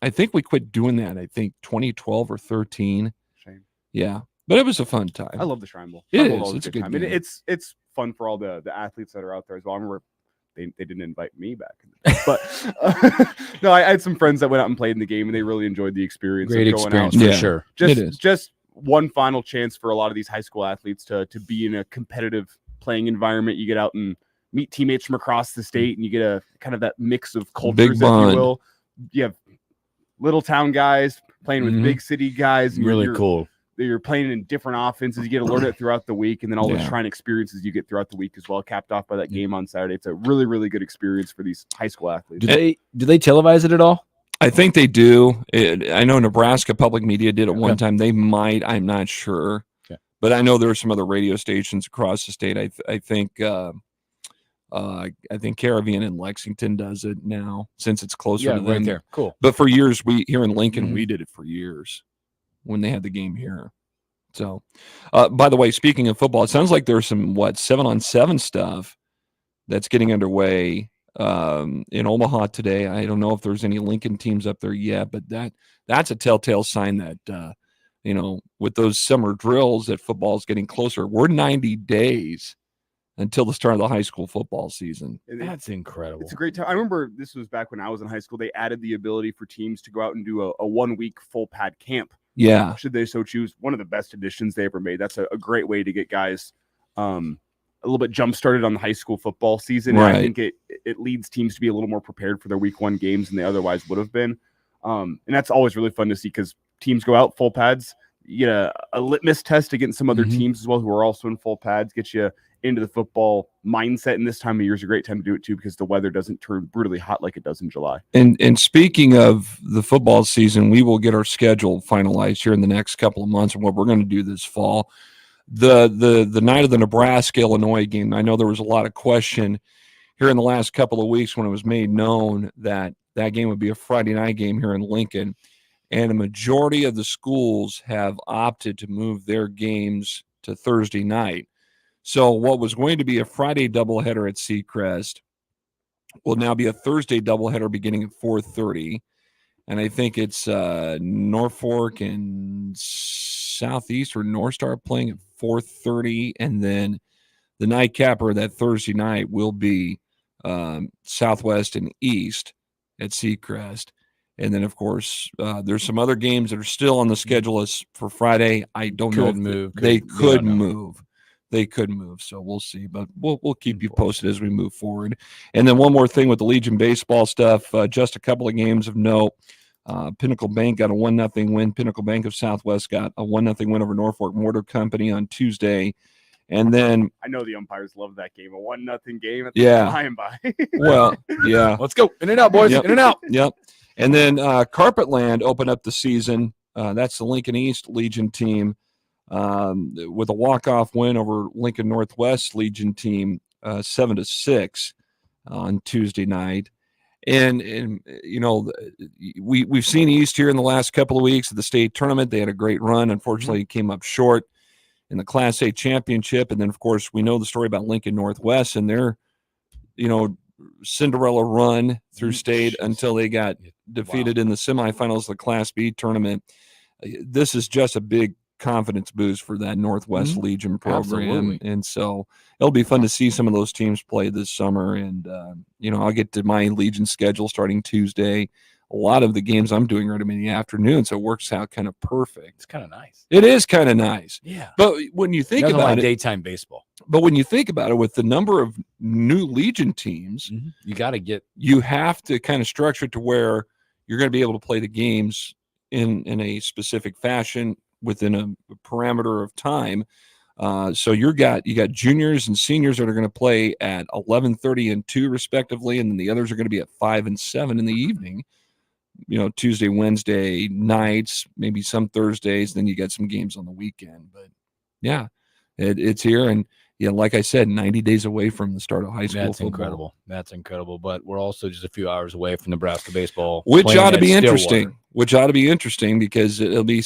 I think we quit doing that, 2012 or 13. Shame. Yeah. But it was a fun time. I love the Shrine Bowl. It Shrine Bowl is. always It's a good time. game. It's fun for all the athletes that are out there as well. I remember they didn't invite me back, but no, I had some friends that went out and played in the game, and they really enjoyed the experience. Great of going experience out. for Yeah. sure. It is. Just one final chance for a lot of these high school athletes to be in a competitive playing environment. You get out and meet teammates from across the state, and you get a kind of that mix of cultures, if you bond. will. You have little town guys playing with Mhm. big city guys. And Really cool. You're playing in different offenses. You get to learn it throughout the week, and then all the Yeah. Shrine experiences you get throughout the week as well, capped off by that game on Saturday. It's a really, really good experience for these high school athletes. Do they televise it at all? I think they do. I know Nebraska Public Media did at one time. They might. I'm not sure. Okay. But I know there are some other radio stations across the state. I think Caribbean in Lexington does it now since it's closer to them. right there. Cool. But for years, we here in Lincoln, Mhm. we did it for years when they had the game here. So, by the way, speaking of football, it sounds like there's some 7-on-7 stuff that's getting underway in Omaha today. I don't know if there's any Lincoln teams up there yet, but that's a telltale sign that with those summer drills that football is getting closer. We're 90 days until the start of the high school football season. That's incredible. It's a great time. I remember this was back when I was in high school. They added the ability for teams to go out and do a 1 week full pad camp. Should they so choose. One of the best additions they ever made. That's a great way to get guys a little bit jump started on the high school football season. Right. And I think it leads teams to be a little more prepared for their week 1 games than they otherwise would have been. And that's always really fun to see because teams go out full pads. You get a litmus test against some other teams as well who are also in full pads, get you into the football mindset. And this time of year is a great time to do it too because the weather doesn't turn brutally hot like it does in July. And speaking of the football season, we will get our schedule finalized here in the next couple of months and what we're going to do this fall. The night of the Nebraska-Illinois game, I know there was a lot of question here in the last couple of weeks when it was made known that game would be a Friday night game here in Lincoln. And a majority of the schools have opted to move their games to Thursday night. So what was going to be a Friday doubleheader at Seacrest will now be a Thursday doubleheader beginning at 4:30. And I think it's Norfolk and Southeast or North Star playing at 4:30. And then the nightcapper that Thursday night will be Southwest and East at Seacrest. And then, of course, there's some other games that are still on the schedule as for Friday. I don't know if they could move. They could move, so we'll see. But we'll keep you posted as we move forward. And then one more thing with the Legion baseball stuff, just a couple of games of note. Pinnacle Bank got a 1-0 win. Pinnacle Bank of Southwest got a 1-0 win over Norfolk Mortar Company on Tuesday. And then I know the umpires love that game. A 1-0 game. Yeah. By and by. Well, yeah. Let's go. In and out, boys. Yep. In and out. Yep. And then Carpetland opened up the season. That's the Lincoln East Legion team with a walk-off win over Lincoln Northwest Legion team 7-6 on Tuesday night. And we've seen East here in the last couple of weeks at the state tournament. They had a great run. Unfortunately, came up short in the Class A championship. And then, of course, we know the story about Lincoln Northwest and their, Cinderella run through state until they got defeated in the semifinals of the Class B tournament. This is just a big confidence boost for that Northwest Legion program. Absolutely. And so it'll be fun to see some of those teams play this summer. And, I'll get to my Legion schedule starting Tuesday. A lot of the games I'm doing are in the afternoon, so it works out kind of perfect. It's kind of nice. It is kind of nice. Yeah. But when you think about it, daytime baseball. but when you think about it, with the number of new Legion teams, You got to get you have to kind of structure it to where you're going to be able to play the games in a specific fashion within a parameter of time. So you got juniors and seniors that are going to play at 11:30 and 2 respectively, and then the others are going to be at 5 and 7 in the evening. Tuesday, Wednesday nights, maybe some Thursdays. Then you got some games on the weekend. But yeah, it's here, and like I said, 90 days away from the start of high school That's football. incredible. That's incredible. But we're also just a few hours away from Nebraska baseball, Which playing ought to at be Stillwater. interesting. Which ought to be interesting because it'll be,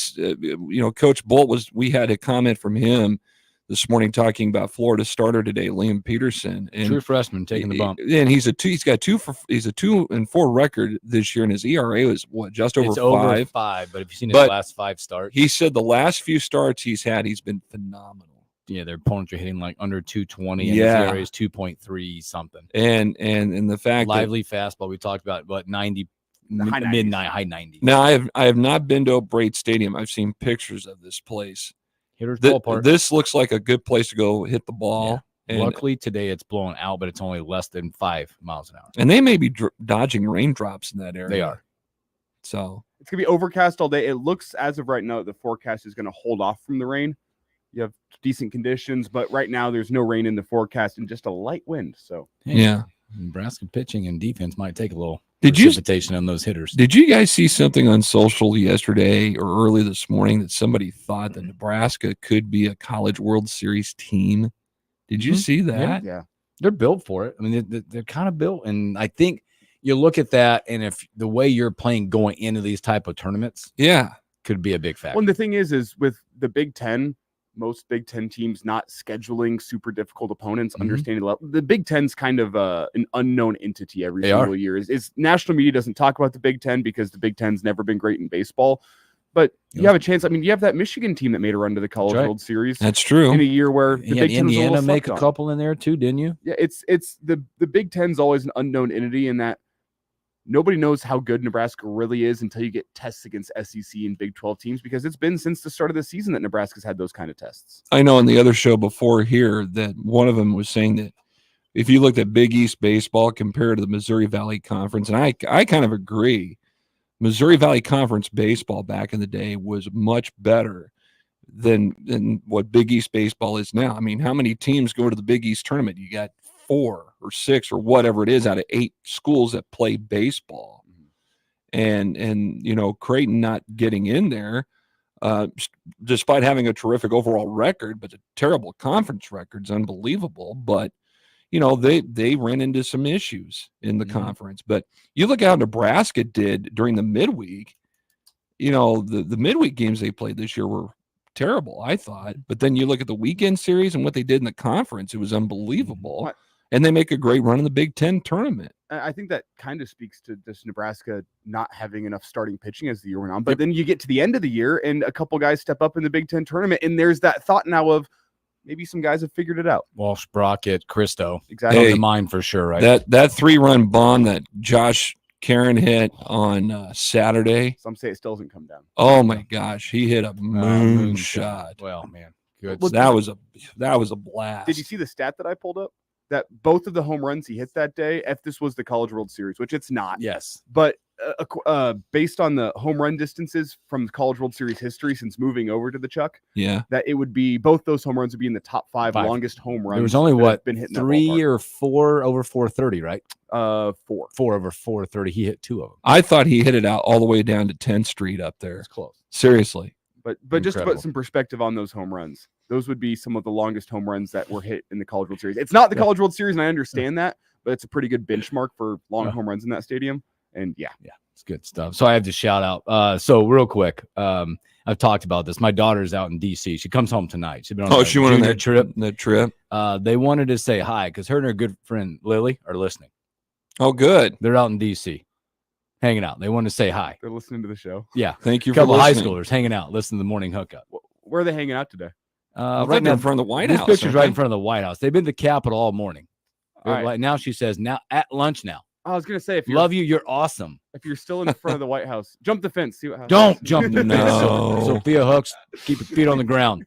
Coach Bolt we had a comment from him this morning talking about Florida starter today, Liam Peterson, and True freshman taking the bump. And he's a 2-4 record this year, and his ERA was just over It's 5. over 5, but if you've seen his But last 5 starts, he said the last few starts he's had, he's been phenomenal. yeah, their opponents are hitting like under 220, and Yeah. his ERA is 2.3 something. And the fact Lively fastball, we talked about, what, 90, high 90s. midnight, high 90s. now I have not been to O'Brate Stadium. I've seen pictures of this place. Hitter's ballpark. This looks like a good place to go hit the ball. And, Luckily today it's blowing out, but it's only less than 5 miles an hour. and they may be dodging raindrops in that area. They are. So It's gonna be overcast all day. It looks as of right now the forecast is gonna hold off from the rain. You have decent conditions, but right now there's no rain in the forecast and just a light wind. So Hey, yeah. Nebraska pitching and defense might take a little Did you precipitation on those hitters. Did you guys see something on social yesterday or early this morning that somebody thought that Nebraska could be a College World Series team? Did you Mhm. see that? yeah. They're built for it. I mean, they're kind of built, and I think you look at that, and if the way you're playing going into these type of tournaments Yeah. could be a big factor. Well, and the thing is with the Big Ten, most Big Ten teams not scheduling super difficult opponents, Mhm. understanding the level. The Big Ten's kind of an unknown entity every They single are. year. Is national media doesn't talk about the Big Ten because the Big Ten's never been great in baseball. But you Yeah. have a chance. I mean, you have that Michigan team that made a run to the College right. World Series That's true. in a year where the You had Big Ten was a Indiana little make a slept on. couple in there too, didn't you? Yeah, it's the Big Ten's always an unknown entity in that nobody knows how good Nebraska really is until you get tests against SEC and Big 12 teams, because it's been since the start of the season that Nebraska's had those kind of tests. I know on the other show before here that one of them was saying that if you looked at Big East baseball compared to the Missouri Valley Conference, and I kind of agree, Missouri Valley Conference baseball back in the day was much better than what Big East baseball is now. I mean, how many teams go to the Big East tournament? You got 4 or 6 or whatever it is out of 8 schools that play baseball. And you know, Creighton not getting in there, despite having a terrific overall record, but a terrible conference record's unbelievable. But you know, they ran into some issues in the conference. But you look how Nebraska did during the midweek. You know, the midweek games they played this year were terrible, I thought. But then you look at the weekend series and what they did in the conference, it was unbelievable. What? And they make a great run in the Big Ten tournament. I think that kind of speaks to this Nebraska not having enough starting pitching as the year went on. But then you get to the end of the year and a couple guys step up in the Big Ten tournament, and there's that thought now of maybe some guys have figured it out. Walsh, Brockett, Christo. Exactly. On Hey, the mind for sure, right? That 3-run bomb that Josh Karen hit on Saturday. Some say it still hasn't come down. Oh my gosh, he hit a moonshot. Well, man, good. Look, That was a blast. Did you see the stat that I pulled up? That both of the home runs he hit that day, if this was the College World Series, which it's not, Yes. but based on the home run distances from the College World Series history since moving over to the Chuck, Yeah. that it would be both those home runs would be in the top 5 longest home runs. There was only that have what, been hit in that 3 ballpark. or 4 over 430, right? 4. 4 over 430. He hit 2 of them. I thought he hit it out all the way down to 10th Street up there. It's close. Seriously. But just to Incredible. put some perspective on those home runs, those would be some of the longest home runs that were hit in the College World Series. It's not the College World Series, and I understand that, but it's a pretty good benchmark for long home runs in that stadium. And yeah, It's good stuff. So I have to shout out. So real quick, I've talked about this. My daughter's out in DC. She comes home tonight. She's been on She went on junior that trip. That trip. They wanted to say hi because her and her good friend Lily are listening. Oh, good. They're out in DC, hanging out. They wanted to say hi. they're listening to the show. Yeah, Thank you a couple for of high listening. schoolers hanging out, listening to the morning hookup. Where are they hanging out today? I Right think now, they're in front of the White this House. picture's aren't right they? in front of the White House. They've been to the Capitol all morning. All right. Like now, she says, "Now at lunch now. I was gonna say if you're Love you. You're awesome. if you're still in front of the White House, jump the fence. See what happens. Don't jump the fence." No. Sophia Hooks, keep your feet on the ground.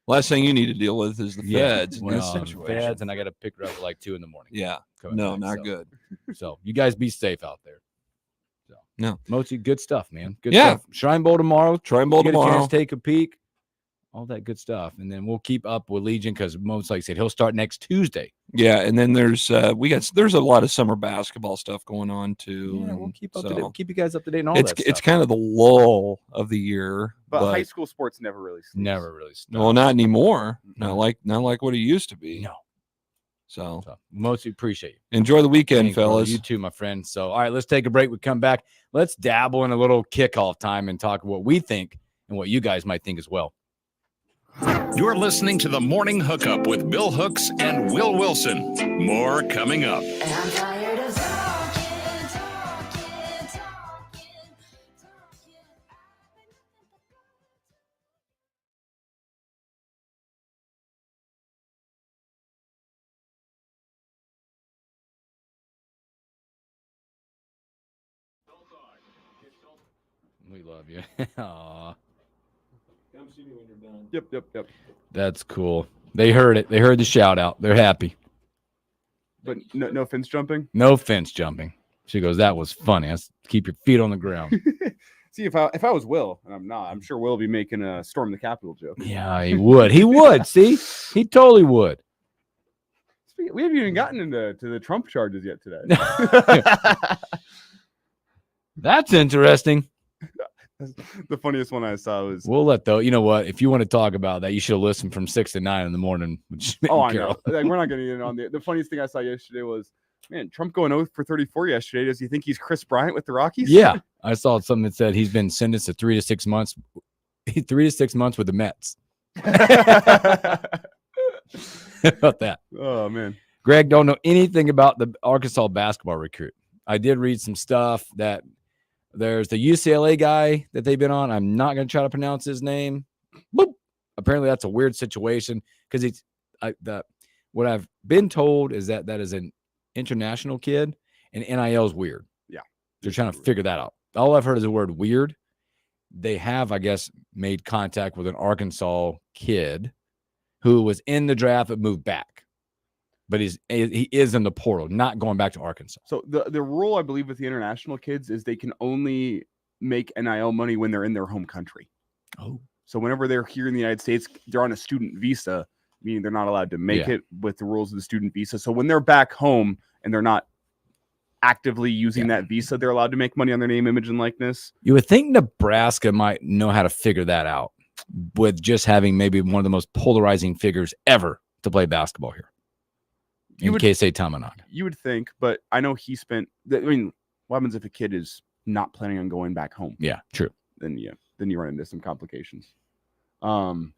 Last thing you need to deal with is the feds in well, this situation. Feds, and I got to pick her up at like 2 a.m. Yeah. coming No, back, not so- good. So you guys be safe out there. So No. Mochi, good stuff, man. Good Yeah. stuff. Shrine Bowl tomorrow. Try and bowl Get a tomorrow. chance to take a peek. All that good stuff, and then we'll keep up with Legion because most like I said, he'll start next Tuesday. Yeah, and then there's a lot of summer basketball stuff going on too. Yeah, we'll and keep up to so date. We'll keep you guys up to date on all it's that it's stuff. kind of the lull of the year, But, but high school sports never really sleeps. Never really stopped. well, not anymore. Not like what it used to be. No. So So mostly appreciate you. enjoy the weekend, Thanks, brother. fellas. You too, my friend. So, all right, let's take a break. We come back. Let's dabble in a little kickoff time and talk what we think and what you guys might think as well. You're listening to the Morning Hookup with Bill Hooks and Will Wilson. More coming up. We love you. Aw. Come see me when you're done. Yep. That's cool. They heard it. They heard the shout out. They're happy. But no fence jumping. No fence jumping. She goes, that was funny. Let's keep your feet on the ground. See, if I was Will, and I'm not, I'm sure Will will be making a Storm the Capitol joke. Yeah, he would. He would. See? He totally would. We haven't even gotten into the Trump charges yet today. That's interesting. The funniest one I saw was We'll let though. You know what? If you want to talk about that, you should have listened from 6 to 9 in the morning. oh, I know. Like, we're not getting in on the funniest thing I saw yesterday was, man, Trump going 0 for 34 yesterday. Does he think he's Chris Bryant with the Rockies? Yeah, I saw something that said he's been sentenced to 3 to 6 months. 3 to 6 months with the Mets. About that. Oh man, Greg, don't know anything about the Arkansas basketball recruit. I did read some stuff that there's the UCLA guy that they've been on. I'm not going to try to pronounce his name. Boop. Apparently, that's a weird situation because what I've been told is that is an international kid, and NIL is weird. Yeah, they're trying to figure that out. All I've heard is the word weird. They have, I guess, made contact with an Arkansas kid who was in the draft but moved back. But he is in the portal, not going back to Arkansas. So the rule, I believe, with the international kids is they can only make NIL money when they're in their home country. Oh. So whenever they're here in the United States, they're on a student visa, meaning they're not allowed to make it with the rules of the student visa. So when they're back home and they're not actively using that visa, they're allowed to make money on their name, image, and likeness. You would think Nebraska might know how to figure that out with just having maybe one of the most polarizing figures ever to play basketball here. Keisei Tamanaga. You would think, but I know he spent. I mean, what happens if a kid is not planning on going back home? Yeah, true. Then you run into some complications. One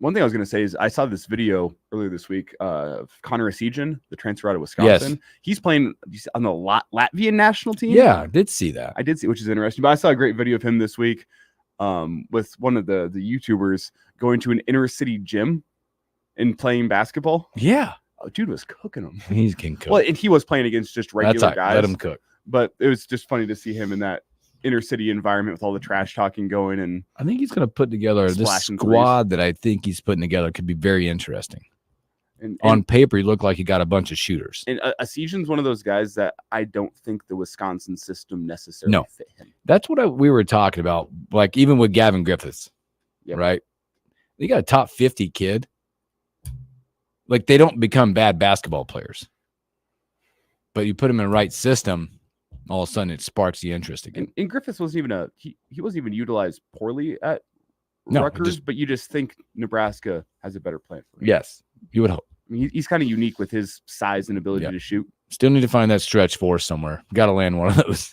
thing I was going to say is I saw this video earlier this week of Connor Esijan, the transfer out of Wisconsin. Yes. He's playing on the Latvian national team. Yeah, I did see that. I did see, which is interesting. But I saw a great video of him this week with one of the YouTubers going to an inner city gym and playing basketball. Yeah. Oh, dude was cooking them. He can cook. Well, and he was playing against just regular guys. Let him cook. But it was just funny to see him in that inner city environment with all the trash talking going. And I think he's going to put together this squad that I think he's putting together could be very interesting. And on paper, he looked like he got a bunch of shooters. And Esijan's one of those guys that I don't think the Wisconsin system necessarily fit him. That's what we were talking about. Like even with Gavin Griffiths, right? You got a top 50 kid. Like they don't become bad basketball players, but you put them in the right system, all of a sudden it sparks the interest again. And Griffiths wasn't even he wasn't even utilized poorly at Rutgers, but you just think Nebraska has a better plan for him. Yes, you would hope. I mean, he's kind of unique with his size and ability to shoot. Still need to find that stretch four somewhere. Got to land one of those.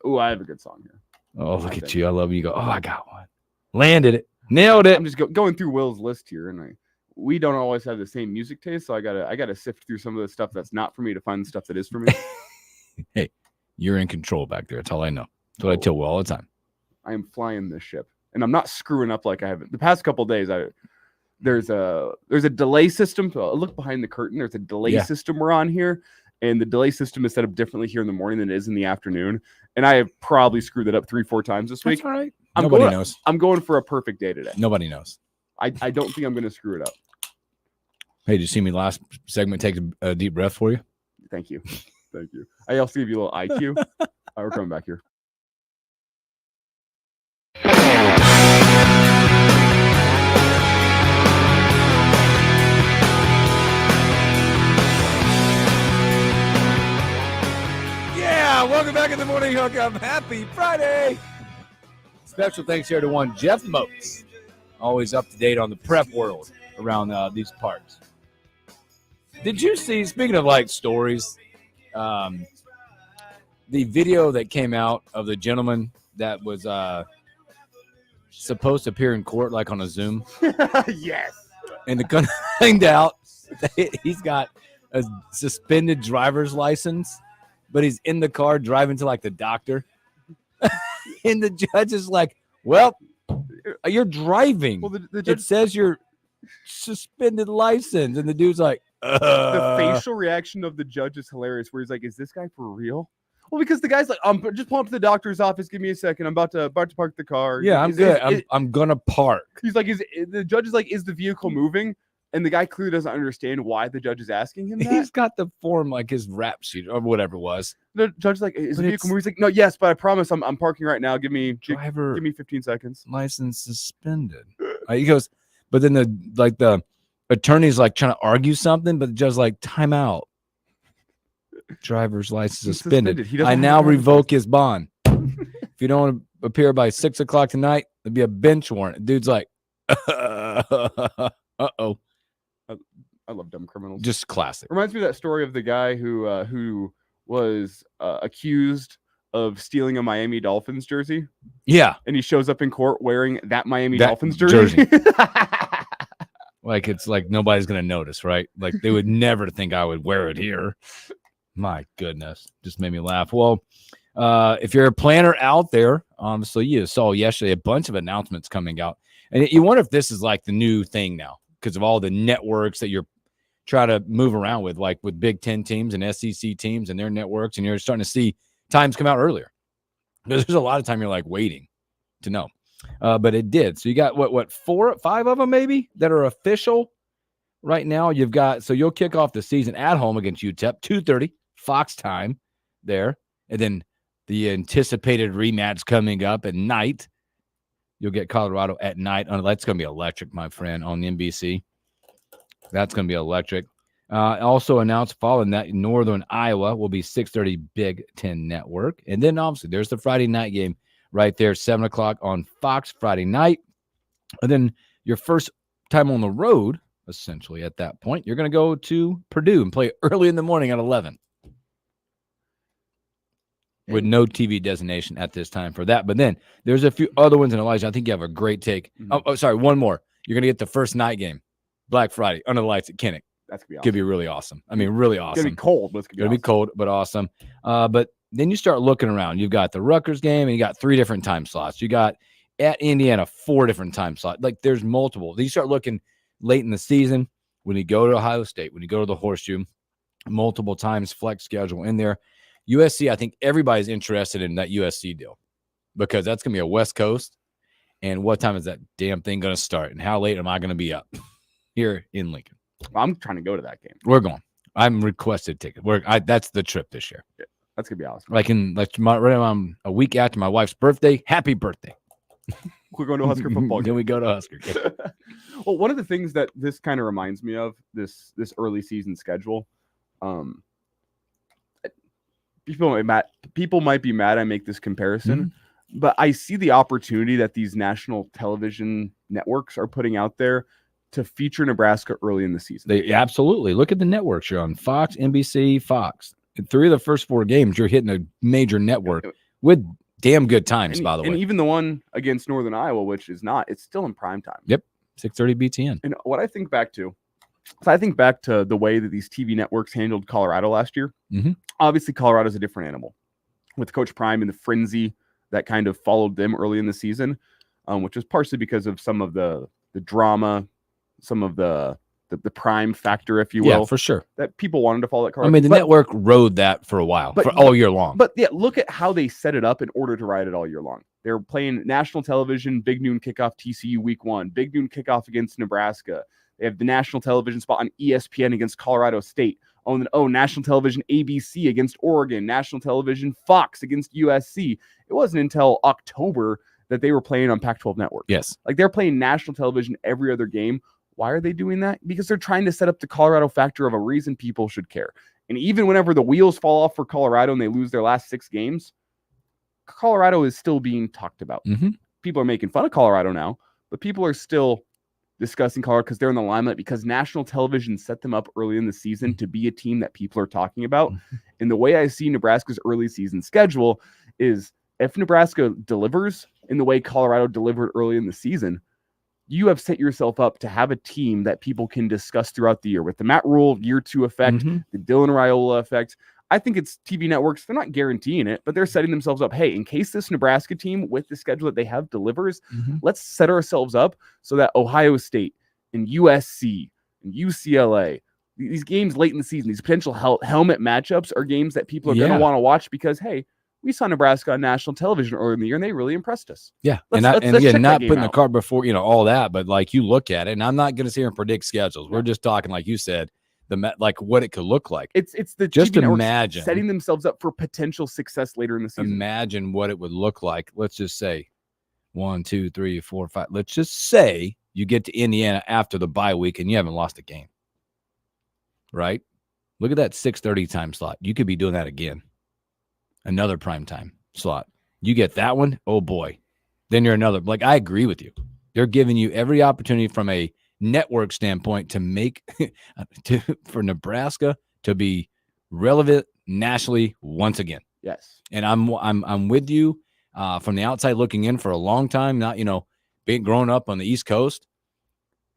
Oh, I have a good song here. Oh, look at you! I love you. Go. Oh, I got one. Landed it. Nailed it. I'm just going through Will's list here, and we don't always have the same music taste, so I gotta sift through some of the stuff that's not for me to find the stuff that is for me. Hey, you're in control back there. That's all I know. That's what I tell Will all the time. I am flying this ship, and I'm not screwing up like I have the past couple of days. There's a delay system. Look behind the curtain. There's a delay system we're on here, and the delay system is set up differently here in the morning than it is in the afternoon. And I have probably screwed it up 3-4 times this week. That's all right. Nobody knows. I'm going for a perfect day today. Nobody knows. I don't think I'm going to screw it up. Hey, did you see me last segment take a deep breath for you? Thank you. Thank you. I also give you a little IQ. We're coming back here. Yeah, welcome back in the Morning Hookup. Happy Friday. Special thanks here to one Jeff Moats. Always up to date on the prep world around these parts. Did you see, speaking of like stories, the video that came out of the gentleman that was supposed to appear in court like on a Zoom, Yes. and to find out that he's got a suspended driver's license, but he's in the car driving to like the doctor, and the judge is like, "Well, you're driving. Well, the It judge, says you're suspended license," and the dude's like, the facial reaction of the judge is hilarious. Where he's like, "Is this guy for real?" Well, because the guy's like, "I'm just pulling up to the doctor's office. Give me a second. I'm about to park the car." Yeah, I'm Is- good. is- I'm gonna park. He's like, the judge is like, "Is the vehicle moving?" And the guy clearly doesn't understand why the judge is asking him that. He's got the form like his rap sheet or whatever it was. The judge's like, "Is But the vehicle moving?" He's like, "No, yes, but I promise I'm parking right now. Give me Driver 15 seconds." license suspended. He goes, but then the attorney's like trying to argue something, but the judge's like, time out. Driver's license He's suspended. He doesn't I have now a driver's revoke his bond. If you don't appear by 6 o'clock tonight, there'll be a bench warrant. Dude's like, uh-oh. I love dumb criminals. Just classic. Reminds me of that story of the guy who was accused of stealing a Miami Dolphins jersey, Yeah. and he shows up in court wearing that Miami That Dolphins jersey. Like it's like nobody's gonna notice, right? Like they would never think I would wear it here. My goodness, just made me laugh. Well, if you're a planner out there, so you saw yesterday a bunch of announcements coming out, and you wonder if this is like the new thing now because of all the networks that you're trying to move around with, like with Big Ten teams and SEC teams and their networks, and you're starting to see times come out earlier because there's a lot of time you're like waiting to know. But it did. So you got what 4, 5 of them maybe that are official right now. You've got, so you'll kick off the season at home against UTEP, 2:30 Fox time there, and then the anticipated rematch coming up at night. You'll get Colorado at night. That's going to be electric, my friend, on NBC. That's going to be electric. Also announced following that, Northern Iowa will be 6:30 Big Ten Network, and then obviously there's the Friday night game. Right there, 7 o'clock on Fox Friday night. And then your first time on the road, essentially at that point, you're going to go to Purdue and play early in the morning at 11. With no TV designation at this time for that. But then there's a few other ones, and Elijah, I think you have a great take. Mm-hmm. Oh, sorry, one more. You're going to get the first night game, Black Friday, under the lights at Kinnick. That's going to be awesome. Could be really awesome. I mean, really awesome. It's going to be cold, but it's going to be cold, but awesome. But then you start looking around. You've got the Rutgers game, and you got 3 different time slots. You got at Indiana 4 different time slots. Like there's multiple. Then you start looking late in the season when you go to Ohio State, when you go to the Horseshoe, multiple times flex schedule in there. USC, I think everybody's interested in that USC deal because that's going to be a West Coast. And what time is that damn thing going to start? And how late am I going to be up here in Lincoln? I'm trying to go to that game. We're going. I'm requested ticket. That's the trip this year. Yeah, that's going to be awesome. Right a week after my wife's birthday. Happy birthday. We're going to a Husker football game. Then we go to Husker game. Well, one of the things that this kind of reminds me of, this early season schedule, people might be mad I make this comparison, but I see the opportunity that these national television networks are putting out there to feature Nebraska early in the season. They absolutely. Look at the networks you're on. Fox, NBC, Fox. In 3 of the first 4 games, you're hitting a major network with damn good times, by the way. And even the one against Northern Iowa, which is not, it's still in prime time. Yep, 6:30 BTN. And what I think back to, the way that these TV networks handled Colorado last year. Mm-hmm. Obviously, Colorado's a different animal with Coach Prime and the frenzy that kind of followed them early in the season, which was partially because of some of the drama, some of the prime factor, if you will. Yeah, for sure. That people wanted to follow that Colorado. I mean, the network rode that for a while, for all year long. But yeah, look at how they set it up in order to ride it all year long. They're playing national television, big noon kickoff TCU week 1, big noon kickoff against Nebraska. They have the national television spot on ESPN against Colorado State. National television ABC against Oregon, national television Fox against USC. It wasn't until October that they were playing on Pac-12 network. Yes. Like they're playing national television every other game. Why are they doing that? Because they're trying to set up the Colorado factor of a reason people should care. And even whenever the wheels fall off for Colorado and they lose their last 6 games, Colorado is still being talked about. Mm-hmm. People are making fun of Colorado now, but people are still discussing Colorado because they're in the limelight because national television set them up early in the season to be a team that people are talking about. And the way I see Nebraska's early season schedule is if Nebraska delivers in the way Colorado delivered early in the season, you have set yourself up to have a team that people can discuss throughout the year with the Matt Rule year 2 effect, the Dylan Raiola effect. I think it's TV networks. They're not guaranteeing it, but they're setting themselves up. Hey, in case this Nebraska team with the schedule that they have delivers, let's set ourselves up so that Ohio State and USC and UCLA, these games late in the season, these potential helmet matchups are games that people are going to want to watch because, hey, we saw Nebraska on national television earlier in the year and they really impressed us. Yeah. Let's Not check putting that the game out. cart before, all that, but like you look at it, and I'm not going to sit here and predict schedules. We're just talking, like you said, like what it could look like. It's the just TV networks imagine setting themselves up for potential success later in the season. Imagine what it would look like. Let's just say 1, 2, 3, 4, 5. Let's just say you get to Indiana after the bye week and you haven't lost a game. Right? Look at that 6:30 time slot. You could be doing that again. Another prime time slot. You get that one, oh boy. Then you're another. Like, I agree with you. They're giving you every opportunity from a network standpoint to make for Nebraska to be relevant nationally once again. Yes. And I'm with you from the outside looking in for a long time, not being grown up on the East Coast.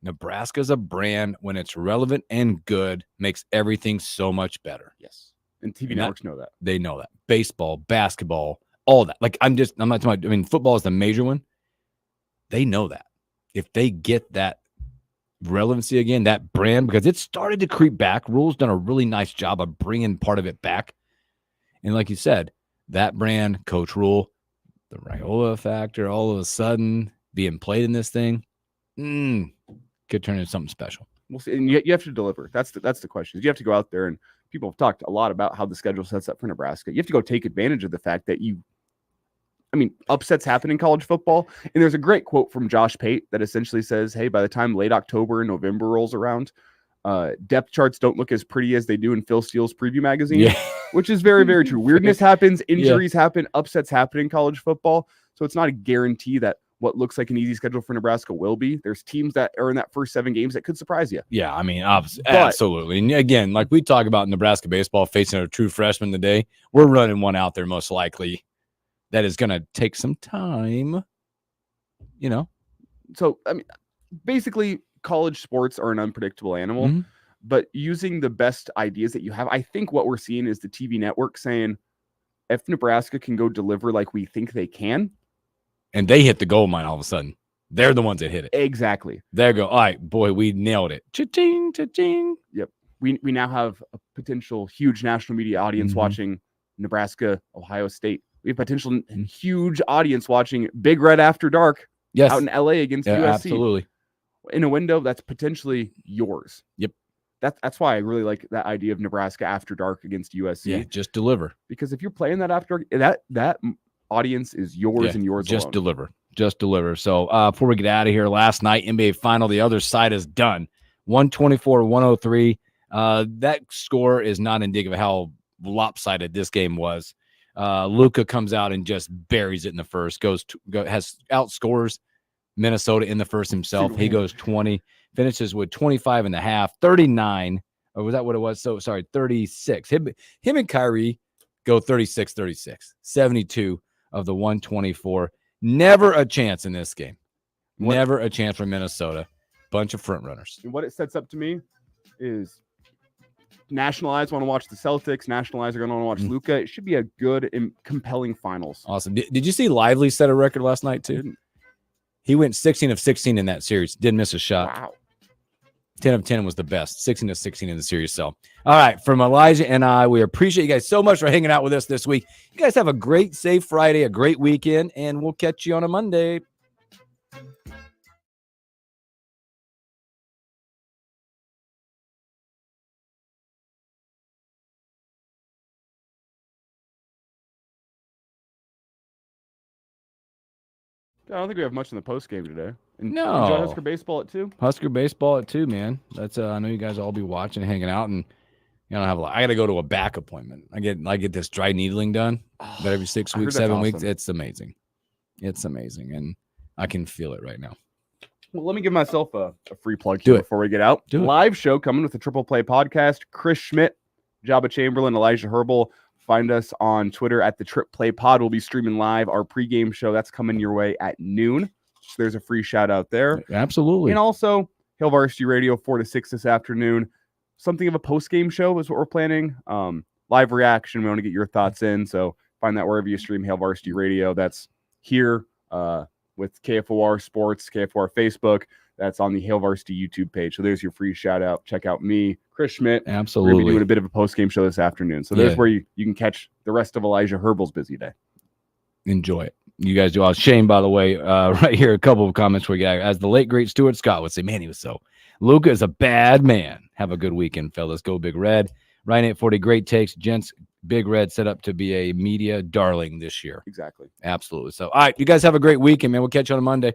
Nebraska's a brand when it's relevant and good, makes everything so much better. Yes. And TV networks know that. They know that. Baseball, basketball, all that. Like I'm not talking about, football is the major one. They know that. If they get that relevancy again, that brand, because it started to creep back. Rule's done a really nice job of bringing part of it back. And like you said, that brand, Coach Rule, the Raiola factor, all of a sudden being played in this thing, could turn into something special. We'll see. And you have to deliver. That's the question. You have to go out there, and people have talked a lot about how the schedule sets up for Nebraska. You have to go take advantage of the fact that upsets happen in college football. And there's a great quote from Josh Pate that essentially says, hey, by the time late October and November rolls around, depth charts don't look as pretty as they do in Phil Steele's preview magazine, which is very, very true. Weirdness happens, injuries happen, upsets happen in college football. So it's not a guarantee that what looks like an easy schedule for Nebraska will be. There's teams that are in that first 7 games that could surprise you. Yeah, absolutely. And again, like we talk about Nebraska baseball facing a true freshman today, we're running one out there most likely that is going to take some time, So, basically, college sports are an unpredictable animal, but using the best ideas that you have, I think what we're seeing is the TV network saying, if Nebraska can go deliver like we think they can, and they hit the gold mine all of a sudden, they're the ones that hit it. Exactly. They go, all right, boy, we nailed it. Cha-ching, cha-ching. Yep. We now have a potential huge national media audience watching Nebraska, Ohio State. We have potential huge audience watching Big Red After Dark out in LA against USC. Absolutely. In a window that's potentially yours. Yep. That's why I really like that idea of Nebraska After Dark against USC. Yeah, just deliver. Because if you're playing that after that audience is yours and yours just alone. Just deliver. So before we get out of here, last night NBA final, the other side is done. 124-103. That score is not indicative of how lopsided this game was. Luka comes out and just buries it in the first. Outscores Minnesota in the first himself. He goes 20, finishes with 25 and a half, 39. Or was that what it was? So sorry, 36. Him and Kyrie go 36-36, 72 of the 124. Never a chance in this game. Never a chance for Minnesota. Bunch of front runners. And what it sets up to me is national eyes want to watch the Celtics. National eyes are going to want to watch Luka. It should be a good and compelling finals. Awesome. Did you see Lively set a record last night too? He went 16 of 16 in that series. Didn't miss a shot. Wow. 10 of 10 was the best. 16 of 16 in the series. So, all right. From Elijah and I, we appreciate you guys so much for hanging out with us this week. You guys have a great, safe Friday, a great weekend, and we'll catch you on a Monday. I don't think we have much in the post game today. No. Enjoy Husker baseball at 2. Husker baseball at 2, man. That's I know you guys all be watching, hanging out, and have I got to go to a back appointment. I get this dry needling done, but every 6 weeks, 7 weeks. Awesome. It's amazing. It's amazing, and I can feel it right now. Well, let me give myself a free plug here before we get out. Do it. Live show coming with the Triple Play podcast. Chris Schmidt, Jabba Chamberlain, Elijah Herbal, Find us on Twitter at the Trip Play Pod. We'll be streaming live our pregame show. That's coming your way at noon. So there's a free shout out there. Absolutely. And also, Hail Varsity Radio 4 to 6 this afternoon. Something of a post-game show is what we're planning. Live reaction. We want to get your thoughts in. So find that wherever you stream Hail Varsity Radio. That's here with KFOR Sports, KFOR Facebook. That's on the Hail Varsity YouTube page. So there's your free shout out. Check out me, Chris Schmidt. Absolutely. We're going to be doing a bit of a post-game show this afternoon. So there's where you can catch the rest of Elijah Herbal's busy day. Enjoy it. You guys do. Shane, by the way, right here, a couple of comments we got. As the late, great Stuart Scott would say, man, he was so. Luca is a bad man. Have a good weekend, fellas. Go Big Red. Ryan 840, great takes. Gents, Big Red set up to be a media darling this year. Exactly. Absolutely. So, all right, you guys have a great weekend, man. We'll catch you on a Monday.